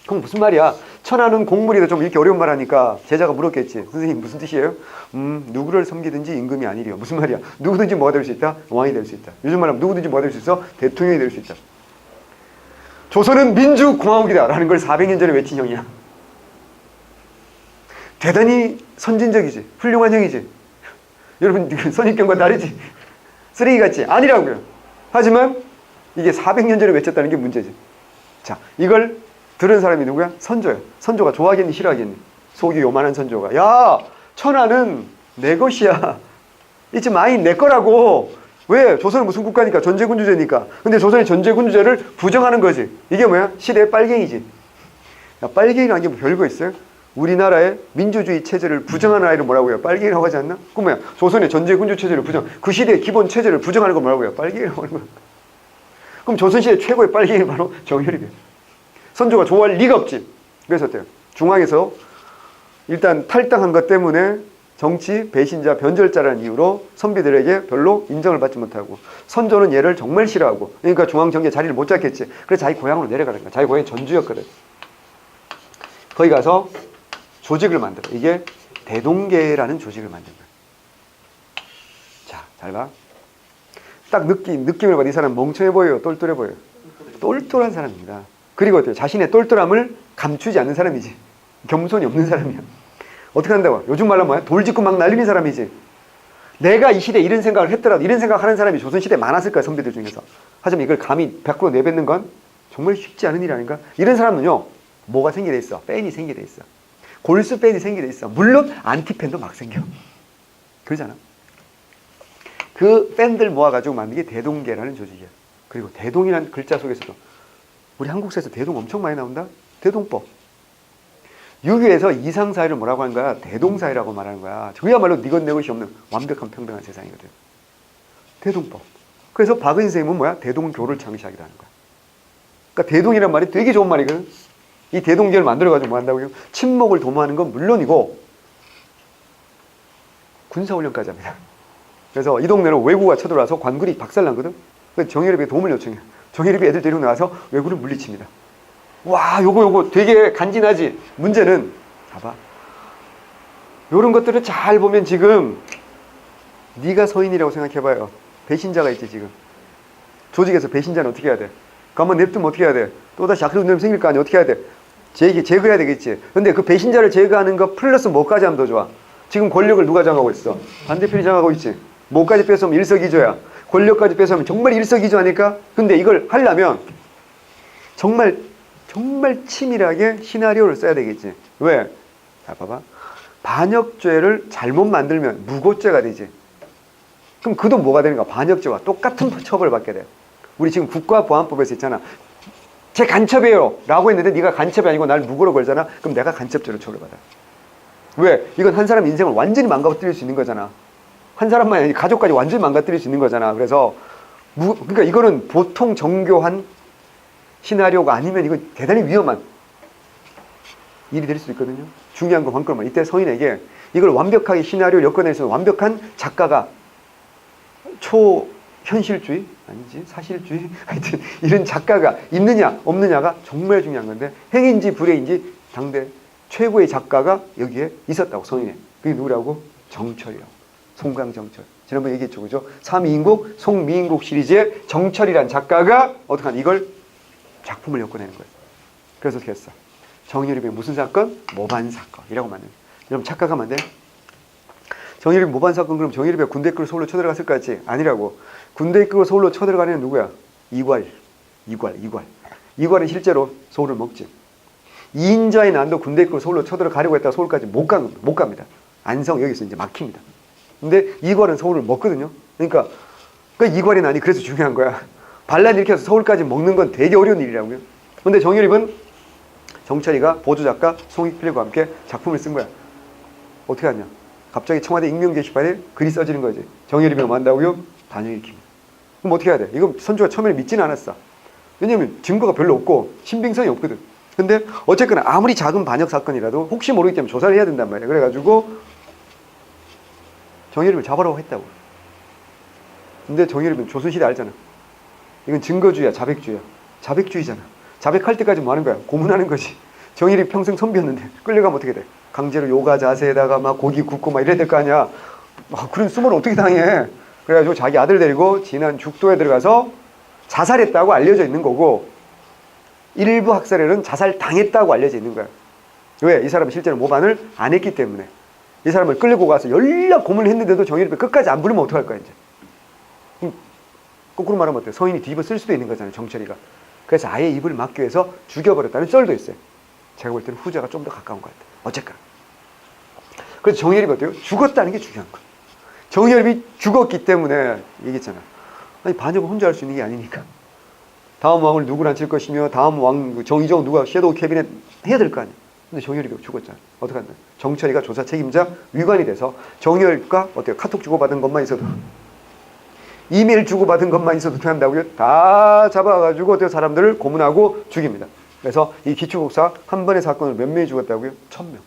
그럼 무슨 말이야? 천하는 공물이다. 좀 이렇게 어려운 말 하니까 제자가 물었겠지. 선생님 무슨 뜻이에요? 누구를 섬기든지 임금이 아니래요. 무슨 말이야? 누구든지 뭐가 될 수 있다? 왕이 될 수 있다. 요즘 말하면 누구든지 뭐가 될 수 있어? 대통령이 될 수 있다. 조선은 민주공화국이다 라는 걸 400년 전에 외친 형이야. 대단히 선진적이지. 훌륭한 형이지. 여러분 선입견과 다르지? 쓰레기 같지? 아니라고요. 하지만 이게 400년 전에 외쳤다는 게 문제지. 자, 이걸 들은 사람이 누구야? 선조야. 선조가 좋아하겠니 싫어하겠니? 속이 요만한 선조가 야 천하는 내 것이야. 이제 많이 내 거라고. 왜? 조선은 무슨 국가니까? 전제군주제니까. 근데 조선이 전제군주제를 부정하는 거지. 이게 뭐야? 시대의 빨갱이지. 야, 빨갱이라는 게 뭐 별거 있어요? 우리나라의 민주주의 체제를 부정하는 아이를 뭐라고 해요? 빨갱이라고 하지 않나? 그 뭐야? 조선의 전제군주 체제를 그 시대의 기본 체제를 부정하는 거 뭐라고 해요? 빨갱이라고 하는 거야. 그럼 조선시대 최고의 빨갱이는 바로 정혈이래요. 선조가 좋아할 리가 없지. 그래서 어때요? 중앙에서 일단 탈당한 것 때문에 정치 배신자 변절자라는 이유로 선비들에게 별로 인정을 받지 못하고 선조는 얘를 정말 싫어하고 그러니까 중앙 정계에 자리를 못 잡겠지. 그래서 자기 고향으로 내려가는 거야. 자기 고향이 전주였거든. 거기 가서 조직을 만들어. 이게 대동계라는 조직을 만든 거야. 자, 잘 봐. 딱 느낌을 봐. 이 사람 멍청해 보여요? 똘똘해 보여요? 똘똘한 사람입니다. 그리고 어때요? 자신의 똘똘함을 감추지 않는 사람이지. 겸손이 없는 사람이야. 어떻게 한다고? 요즘 말로 뭐야? 돌 짚고 막 날리는 사람이지. 내가 이 시대에 이런 생각을 했더라도 이런 생각하는 사람이 조선시대에 많았을 거야. 선비들 중에서. 하지만 이걸 감히 밖으로 내뱉는 건 정말 쉽지 않은 일이 아닌가? 이런 사람은요. 뭐가 생기게 돼 있어? 팬이 생기게 돼 있어. 골수 팬이 생기게 돼 있어. 물론 안티팬도 막 생겨. 그러잖아. 그 팬들 모아가지고 만든 게 대동계라는 조직이야. 그리고 대동이라는 글자 속에서도 우리 한국사에서 대동 엄청 많이 나온다? 대동법. 유교에서 이상사회를 뭐라고 하는 거야? 대동사회라고 말하는 거야. 그야말로 니것 내 것이 없는 완벽한 평등한 세상이거든. 대동법. 그래서 박은희 선생님은 뭐야? 대동교를 창시하기도 하는 거야. 그러니까 대동이란 말이 되게 좋은 말이거든. 이 대동교를 만들어가지고 뭐 한다고요? 친목을 도모하는 건 물론이고 군사훈련까지 합니다. 그래서 이 동네로 왜구가 쳐들어와서 관군이 박살난거든. 그래서 정예립에 도움을 요청해. 정예립이 애들 데리고 나와서 왜구를 물리칩니다. 와, 요거 되게 간지나지? 문제는 봐봐. 요런 것들을 잘 보면 지금 네가 서인이라고 생각해봐요. 배신자가 있지 지금. 조직에서 배신자는 어떻게 해야 돼? 가만 냅두면 어떻게 해야 돼? 또다시 악성 운동이 생길 거 아니야? 어떻게 해야 돼? 제거해야 되겠지. 근데 그 배신자를 제거하는 거 플러스 뭐까지 하면 더 좋아? 지금 권력을 누가 장악하고 있어? 반대편이 장악하고 있지. 뭐까지 뺏으면 일석이조야. 권력까지 뺏으면 정말 일석이조 아닐까? 근데 이걸 하려면 정말 치밀하게 시나리오를 써야 되겠지. 왜? 자, 봐봐. 반역죄를 잘못 만들면 무고죄가 되지. 그럼 그도 뭐가 되는가? 반역죄와 똑같은 처벌을 받게 돼. 우리 지금 국가보안법에서 있잖아. 제 간첩이에요 라고 했는데 네가 간첩이 아니고 날 무고로 걸잖아. 그럼 내가 간첩죄로 처벌받아. 왜? 이건 한 사람 인생을 완전히 망가뜨릴 수 있는 거잖아. 한 사람만이 아니라 가족까지 완전히 망가뜨릴 수 있는 거잖아. 그래서 그러니까 이거는 보통 정교한 시나리오가 아니면 이건 대단히 위험한 일이 될 수 있거든요. 중요한 건 관건만. 이때 서인에게 이걸 완벽하게 시나리오를 엮어낼 수 있는 완벽한 작가가 초현실주의? 아니지 사실주의? 하여튼 이런 작가가 있느냐 없느냐가 정말 중요한 건데 행인지 불행인지 당대 최고의 작가가 여기에 있었다고. 서인에. 그게 누구라고? 정철이라고. 송강정철. 지난번에 얘기했죠. 그죠? 삼이인국 송미인국 시리즈의 정철이란 작가가 어떻게 하냐 이걸 작품을 엮어내는 거예요. 그래서 어떻게 했어? 정예립의 무슨 사건? 모반 사건이라고 만든. 여러분 착각하면 안 돼? 정예립 모반 사건 그럼 정예립이 군대 이끌고 서울로 쳐들어갔을 것 같지? 아니라고. 군대 이끌고 서울로 쳐들어가는 애는 누구야? 이괄은 실제로 서울을 먹지. 이인자의 난도 군대 이끌고 서울로 쳐들어가려고 했다가 서울까지 못 갑니다. 안성 여기서 이제 막힙니다. 근데 이괄은 서울을 먹거든요. 그러니까 이괄이 난이 그래서 중요한 거야. 반란 일으켜서 서울까지 먹는 건 되게 어려운 일이라고요. 근데 정예립은 정철이가 보조작가 송익필과 함께 작품을 쓴 거야. 어떻게 하냐? 갑자기 청와대 익명 게시판에 글이 써지는 거지. 정예립이 뭐 한다고요? 반역 일으킵니다. 그럼 어떻게 해야 돼? 이거 선조가 처음에는 믿지는 않았어. 왜냐면 증거가 별로 없고 신빙성이 없거든. 근데 어쨌거나 아무리 작은 반역 사건이라도 혹시 모르기 때문에 조사를 해야 된단 말이에요. 그래가지고 정예립을 잡으라고 했다고. 근데 정예립은 조선시대 알잖아. 이건 증거주의야, 자백주의야. 자백주의잖아. 자백할 때까지 뭐 하는 거야? 고문하는 거지. 정예립 평생 선비였는데 끌려가면 어떻게 돼? 강제로 요가 자세에다가 막 고기 굽고 막 이래야 될 거 아니야. 그런 수모를 어떻게 당해? 그래가지고 자기 아들 데리고 진안 죽도에 들어가서 자살했다고 알려져 있는 거고, 일부 학설에는 자살 당했다고 알려져 있는 거야. 왜? 이 사람은 실제로 모반을 안 했기 때문에. 이 사람을 끌고 가서 연락 고문을 했는데도 정예립이 끝까지 안 부르면 어떡할 거야, 이제. 거꾸로 말하면 어때? 서인이 뒤집어 쓸 수도 있는 거잖아요, 정철이가. 그래서 아예 입을 막기 위해서 죽여버렸다는 썰도 있어요. 제가 볼 때는 후자가 좀 더 가까운 것 같아요. 어쨌거나. 그래서 정예립이 어때요? 죽었다는 게 중요한 거예요. 정예립이 죽었기 때문에 얘기했잖아. 아니, 반역을 혼자 할 수 있는 게 아니니까. 다음 왕을 누구를 앉힐 것이며, 다음 왕, 정의정 누가 섀도우 캐비넷 해야 될 거 아니야. 근데 정예립이 죽었잖아. 어떡한다. 정철이가 조사 책임자 위관이 돼서 정예립과 어때요? 카톡 주고받은 것만 있어도, 이메일 주고받은 것만 있어도 어떻게 한다고요? 다 잡아가지고 어때요? 사람들을 고문하고 죽입니다. 그래서 이 기초국사 한 번의 사건을 몇 명이 죽었다고요? 1000명.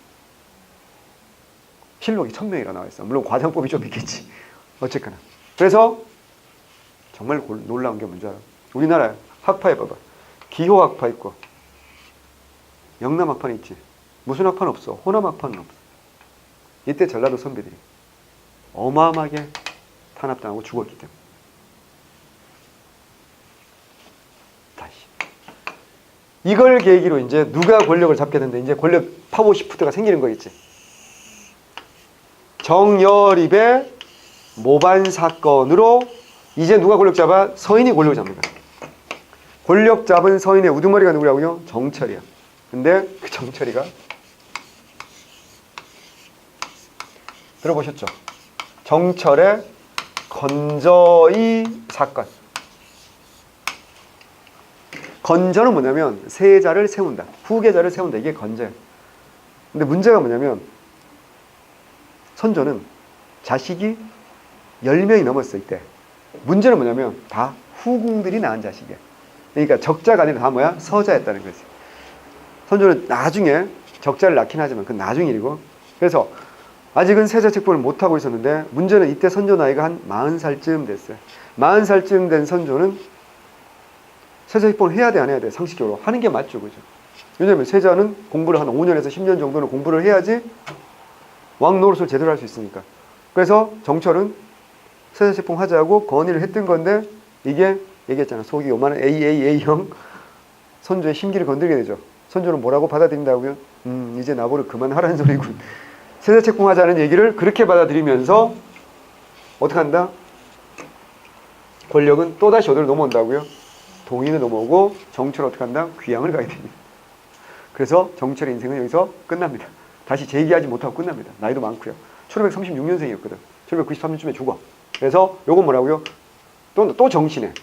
실록이 1000명이라 나와 있어. 물론 과장법이 좀 있겠지. 어쨌거나. 그래서 정말 놀라운 게 뭔지 알아? 우리나라 학파에 봐봐. 기호 학파 있고 영남 학파는 있지. 무슨 학파는 없어. 호남 학파는 없어. 이때 전라도 선비들이 어마어마하게 탄압당하고 죽었기 때문에. 다시. 이걸 계기로 이제 누가 권력을 잡게 되는데 이제 권력 파워 시프트가 생기는 거겠지. 정여립의 모반 사건으로 이제 누가 권력 잡아? 서인이 권력을 잡니다. 권력 잡은 서인의 우두머리가 누구라고요? 정철이야. 근데 그 정철이가 들어보셨죠? 정철의 건저의 사건. 건저는 뭐냐면 세자를 세운다. 후계자를 세운다. 이게 건저야. 근데 문제가 뭐냐면 선조는 자식이 10명이 넘었을 때 문제는 뭐냐면 다 후궁들이 낳은 자식이야. 그러니까 적자가 아니라 다 뭐야? 서자였다는 거지. 선조는 나중에 적자를 낳긴 하지만 그건 나중 일이고, 그래서 아직은 세자 책봉을 못하고 있었는데 문제는 이때 선조 나이가 한 40살쯤 됐어요. 40살쯤 된 선조는 세자 책봉을 해야 돼, 안 해야 돼? 상식적으로 하는 게 맞죠, 그죠? 왜냐면 세자는 공부를 한 5년에서 10년 정도는 공부를 해야지 왕 노릇을 제대로 할 수 있으니까. 그래서 정철은 세자 책봉 하자고 건의를 했던 건데, 이게 얘기했잖아. 속이 요만한 AAA형 선조의 심기를 건들게 되죠. 선조는 뭐라고 받아들인다고요? 이제 나보러 그만하라는 소리군. 세자 책봉하자는 얘기를 그렇게 받아들이면서 어떻게 한다? 권력은 또다시 어디로 넘어온다고요? 동인을 넘어오고 정철은 어떻게 한다? 귀양을 가야 됩니다. 그래서 정철의 인생은 여기서 끝납니다. 다시 재기하지 못하고 끝납니다. 나이도 많고요. 1536년생이었거든. 1593년쯤에 죽어. 그래서 요건 뭐라고요? 또 정신에.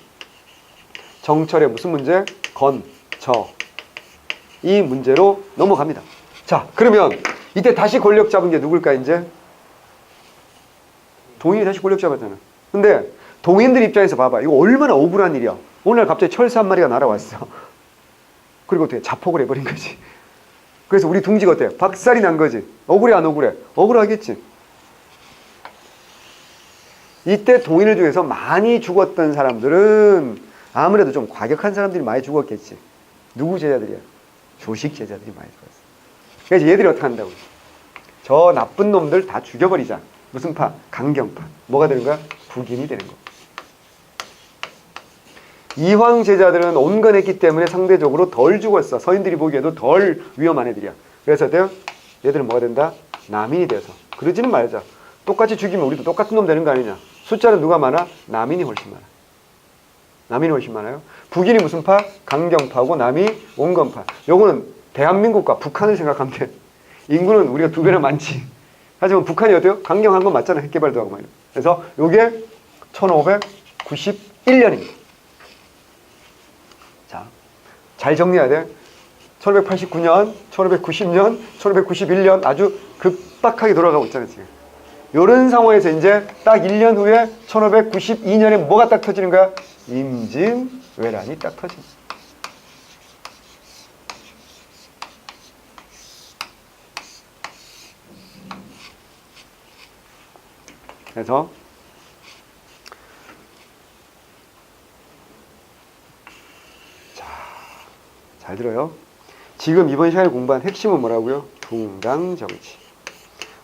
정철의 무슨 문제? 건, 저. 이 문제로 넘어갑니다. 자, 그러면 이때 다시 권력 잡은 게 누굴까, 이제? 동인이 다시 권력 잡았잖아. 근데 동인들 입장에서 봐봐. 이거 얼마나 억울한 일이야. 오늘 갑자기 철새 한 마리가 날아왔어. 그리고 어떻게 자폭을 해버린 거지. 그래서 우리 둥지가 어때? 박살이 난 거지. 억울해, 안 억울해? 억울하겠지. 이때 동인들 중에서 많이 죽었던 사람들은 아무래도 좀 과격한 사람들이 많이 죽었겠지. 누구 제자들이야? 조식 제자들이 많이 죽었어. 그래서 얘들이 어떻게 한다고? 저 나쁜 놈들 다 죽여버리자. 무슨 파? 강경파. 뭐가 되는 거야? 북인이 되는 거. 이황 제자들은 온건했기 때문에 상대적으로 덜 죽었어. 서인들이 보기에도 덜 위험한 애들이야. 그래서 얘들은 뭐가 된다? 남인이 돼서. 그러지는 말자. 똑같이 죽이면 우리도 똑같은 놈 되는 거 아니냐. 숫자는 누가 많아? 남인이 훨씬 많아. 남인이 훨씬 많아요. 북인이 무슨 파? 강경파고 남이 온건파. 요거는 대한민국과 북한을 생각하면 돼. 인구는 우리가 2배나 많지. 하지만 북한이 어때요? 강경한 건 맞잖아. 핵개발도 하고 말이야. 그래서 요게 1591년입니다. 자, 잘 정리해야 돼. 1589년, 1590년, 1591년 아주 급박하게 돌아가고 있잖아요, 지금. 요런 상황에서 이제 딱 1년 후에 1592년에 뭐가 딱 터지는 거야? 임진왜란이 딱 터집니다. 그래서 잘 들어요. 지금 이번 시간에 공부한 핵심은 뭐라고요? 붕당정치.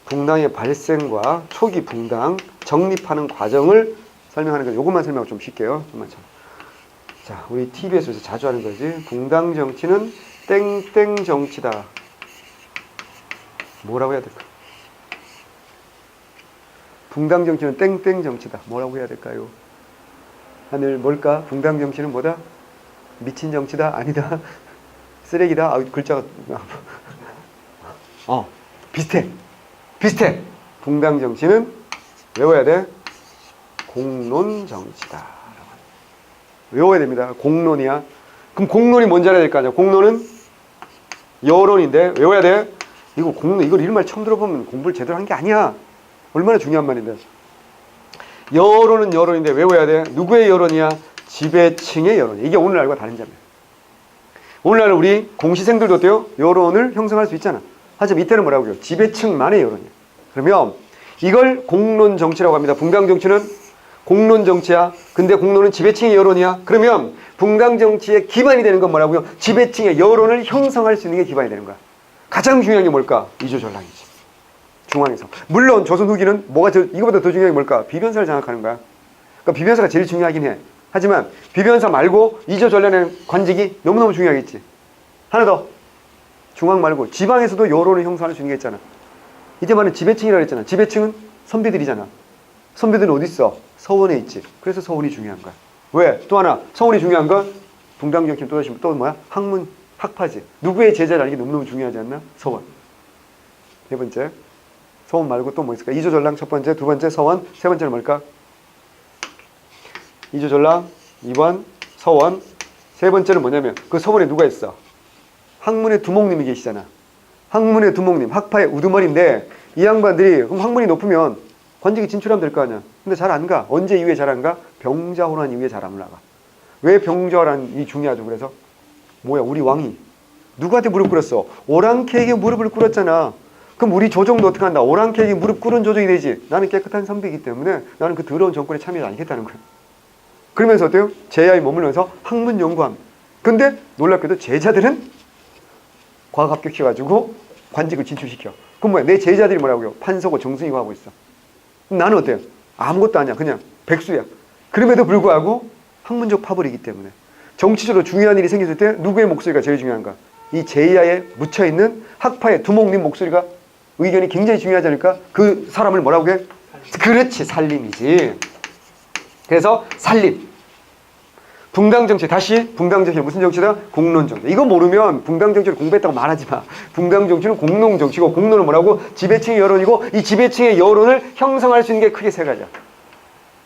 붕당의 발생과 초기 붕당 정립하는 과정을 설명하는 거예요. 이것만 설명을 좀 쉽게요. 좀만 참. 자, 우리 TV에서 자주 하는 거지. 붕당정치는 땡땡정치다. 뭐라고 해야 될까? 붕당정치는 땡땡정치다. 뭐라고 해야 될까요? 하늘 뭘까? 붕당정치는 뭐다? 미친 정치다? 아니다. 쓰레기다? 아, 글자가 비슷해. 붕당 정치는 외워야 돼. 공론 정치다. 외워야 됩니다. 공론이야. 그럼 공론이 뭔지 알아야 될 거 아니야. 공론은 여론인데 외워야 돼. 이거 공론, 이걸 이런 말 처음 들어보면 공부를 제대로 한 게 아니야. 얼마나 중요한 말인데. 여론은 여론인데 외워야 돼. 누구의 여론이야? 지배층의 여론이야. 이게 오늘날과 다른 점이야. 오늘날 우리 공시생들도 어때요? 여론을 형성할 수 있잖아. 하지만 이때는 뭐라고요? 지배층만의 여론이야. 그러면 이걸 공론 정치라고 합니다. 붕당 정치는 공론 정치야. 근데 공론은 지배층의 여론이야. 그러면 붕당 정치의 기반이 되는 건 뭐라고요? 지배층의 여론을 형성할 수 있는 게 기반이 되는 거야. 가장 중요한 게 뭘까? 이조전랑이지. 중앙에서. 물론 조선 후기는 이거보다 더 중요한 게 뭘까? 비변사를 장악하는 거야. 그러니까 비변사가 제일 중요하긴 해. 하지만 비변사 말고 이조전란의 관직이 너무너무 중요하겠지. 하나 더. 중앙 말고 지방에서도 여론을 형성할 수 있는 게 있잖아. 이제 말은 지배층이라고 했잖아. 지배층은 선비들이잖아. 선비들은 어디 있어? 서원에 있지. 그래서 서원이 중요한 거야. 왜? 또 하나 서원이 중요한 건 붕당정치 또 뭐야? 학문, 학파지. 누구의 제자라는 게 너무너무 중요하지 않나? 서원. 네 번째. 서원 말고 또 뭐 있을까? 이조전랑 첫 번째, 두 번째 서원, 세 번째는 뭘까? 이조전랑, 2번 서원, 세 번째는 뭐냐면 그 서원에 누가 있어? 학문의 두목님이 계시잖아. 학문의 두목님, 학파의 우두머리인데 이 양반들이 그럼 학문이 높으면 관직에 진출하면 될 거 아니야. 근데 잘 안 가. 언제 이후에 잘 안 가? 병자호란 이후에 잘 안 올라가. 왜 병자호란이 중요하죠? 그래서 뭐야? 우리 왕이 누구한테 무릎 꿇었어? 오랑캐에게 무릎을 꿇었잖아. 그럼 우리 조정도 어떻게 한다? 오랑캐에게 무릎 꿇은 조정이 되지. 나는 깨끗한 선비이기 때문에 나는 그 더러운 정권에 참여하지 않겠다는 거야. 그러면서 어때요? 제야에 머물면서 학문 연구합니다. 근데 놀랍게도 제자들은 과학 합격시켜가지고 관직을 진출시켜. 그럼 뭐야? 내 제자들이 뭐라고요? 판서고 정승이고 하고 있어. 그럼 나는 어때요? 아무것도 아니야. 그냥 백수야. 그럼에도 불구하고 학문적 파벌이기 때문에 정치적으로 중요한 일이 생겼을 때 누구의 목소리가 제일 중요한가? 이 제야에 묻혀있는 학파의 두목님 목소리가 의견이 굉장히 중요하지 않을까? 그 사람을 뭐라고 해? 그렇지, 살림이지. 그래서 살림. 붕당정치. 다시 붕당정치는 무슨 정치다? 공론정치. 이거 모르면 붕당정치를 공부했다고 말하지 마. 붕당정치는 공론정치고 공론은 뭐라고? 지배층의 여론이고 이 지배층의 여론을 형성할 수 있는 게 크게 세 가지야.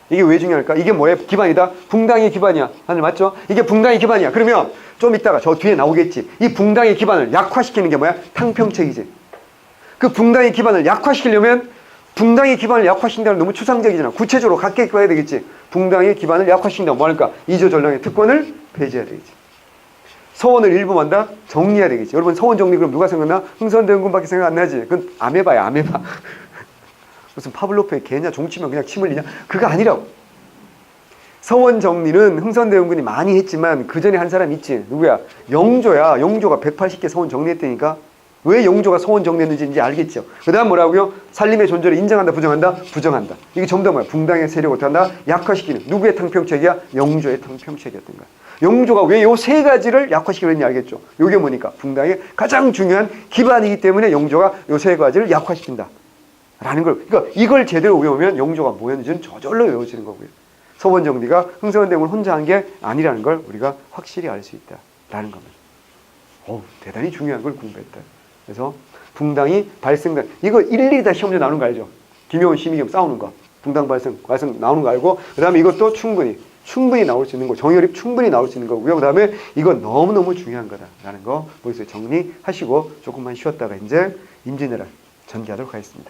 이게 왜 중요할까? 이게 뭐의 기반이다? 붕당의 기반이야. 하늘 맞죠? 이게 붕당의 기반이야. 그러면 좀 이따가 저 뒤에 나오겠지. 이 붕당의 기반을 약화시키는 게 뭐야? 탕평책이지. 그 붕당의 기반을 약화시키려면 붕당의 기반을 약화시킨다는 너무 추상적이잖아. 구체적으로 갖게 봐야 되겠지. 붕당의 기반을 약화시킨다면 뭐 할까? 이조전랑의 특권을 폐지해야 되겠지. 서원을 일부 한다? 정리해야 되겠지. 여러분 서원 정리 그럼 누가 생각나? 흥선대원군밖에 생각 안 나지. 그건 아메바야, 아메바. 무슨 파블로프의 개냐? 종치면 그냥 침 흘리냐? 그거 아니라고. 서원 정리는 흥선대원군이 많이 했지만 그 전에 한 사람 있지. 누구야? 영조야. 영조가 180개 서원 정리했다니까. 왜 영조가 서원 정리했는지 이제 알겠죠. 그 다음 뭐라고요? 살림의 존재를 인정한다, 부정한다? 부정한다. 이게 전부 다 뭐야? 붕당의 세력을 어떻게 한다? 약화시키는. 누구의 탕평책이야? 영조의 탕평책이었던 거야. 영조가 왜 요 세 가지를 약화시키려 했는지 알겠죠. 요게 뭐니까? 붕당의 가장 중요한 기반이기 때문에 영조가 요 세 가지를 약화시킨다. 라는 걸. 그러니까 이걸 제대로 외우면 영조가 뭐였는지는 저절로 외워지는 거고요. 서원 정리가 흥선대원군 혼자 한 게 아니라는 걸 우리가 확실히 알 수 있다. 라는 겁니다. 대단히 중요한 걸 공부했다. 그래서 붕당이 발생된 이거 일일이 다 시험제 나오는 거 알죠? 김효원 심의겸 싸우는 거 붕당 발생 나오는 거 알고 그 다음에 이것도 충분히 나올 수 있는 거 정의열입 충분히 나올 수 있는 거고요. 그 다음에 이건 너무너무 중요한 거다라는 거 머릿속에 정리하시고 조금만 쉬었다가 이제 임진왜란 전개하도록 하겠습니다.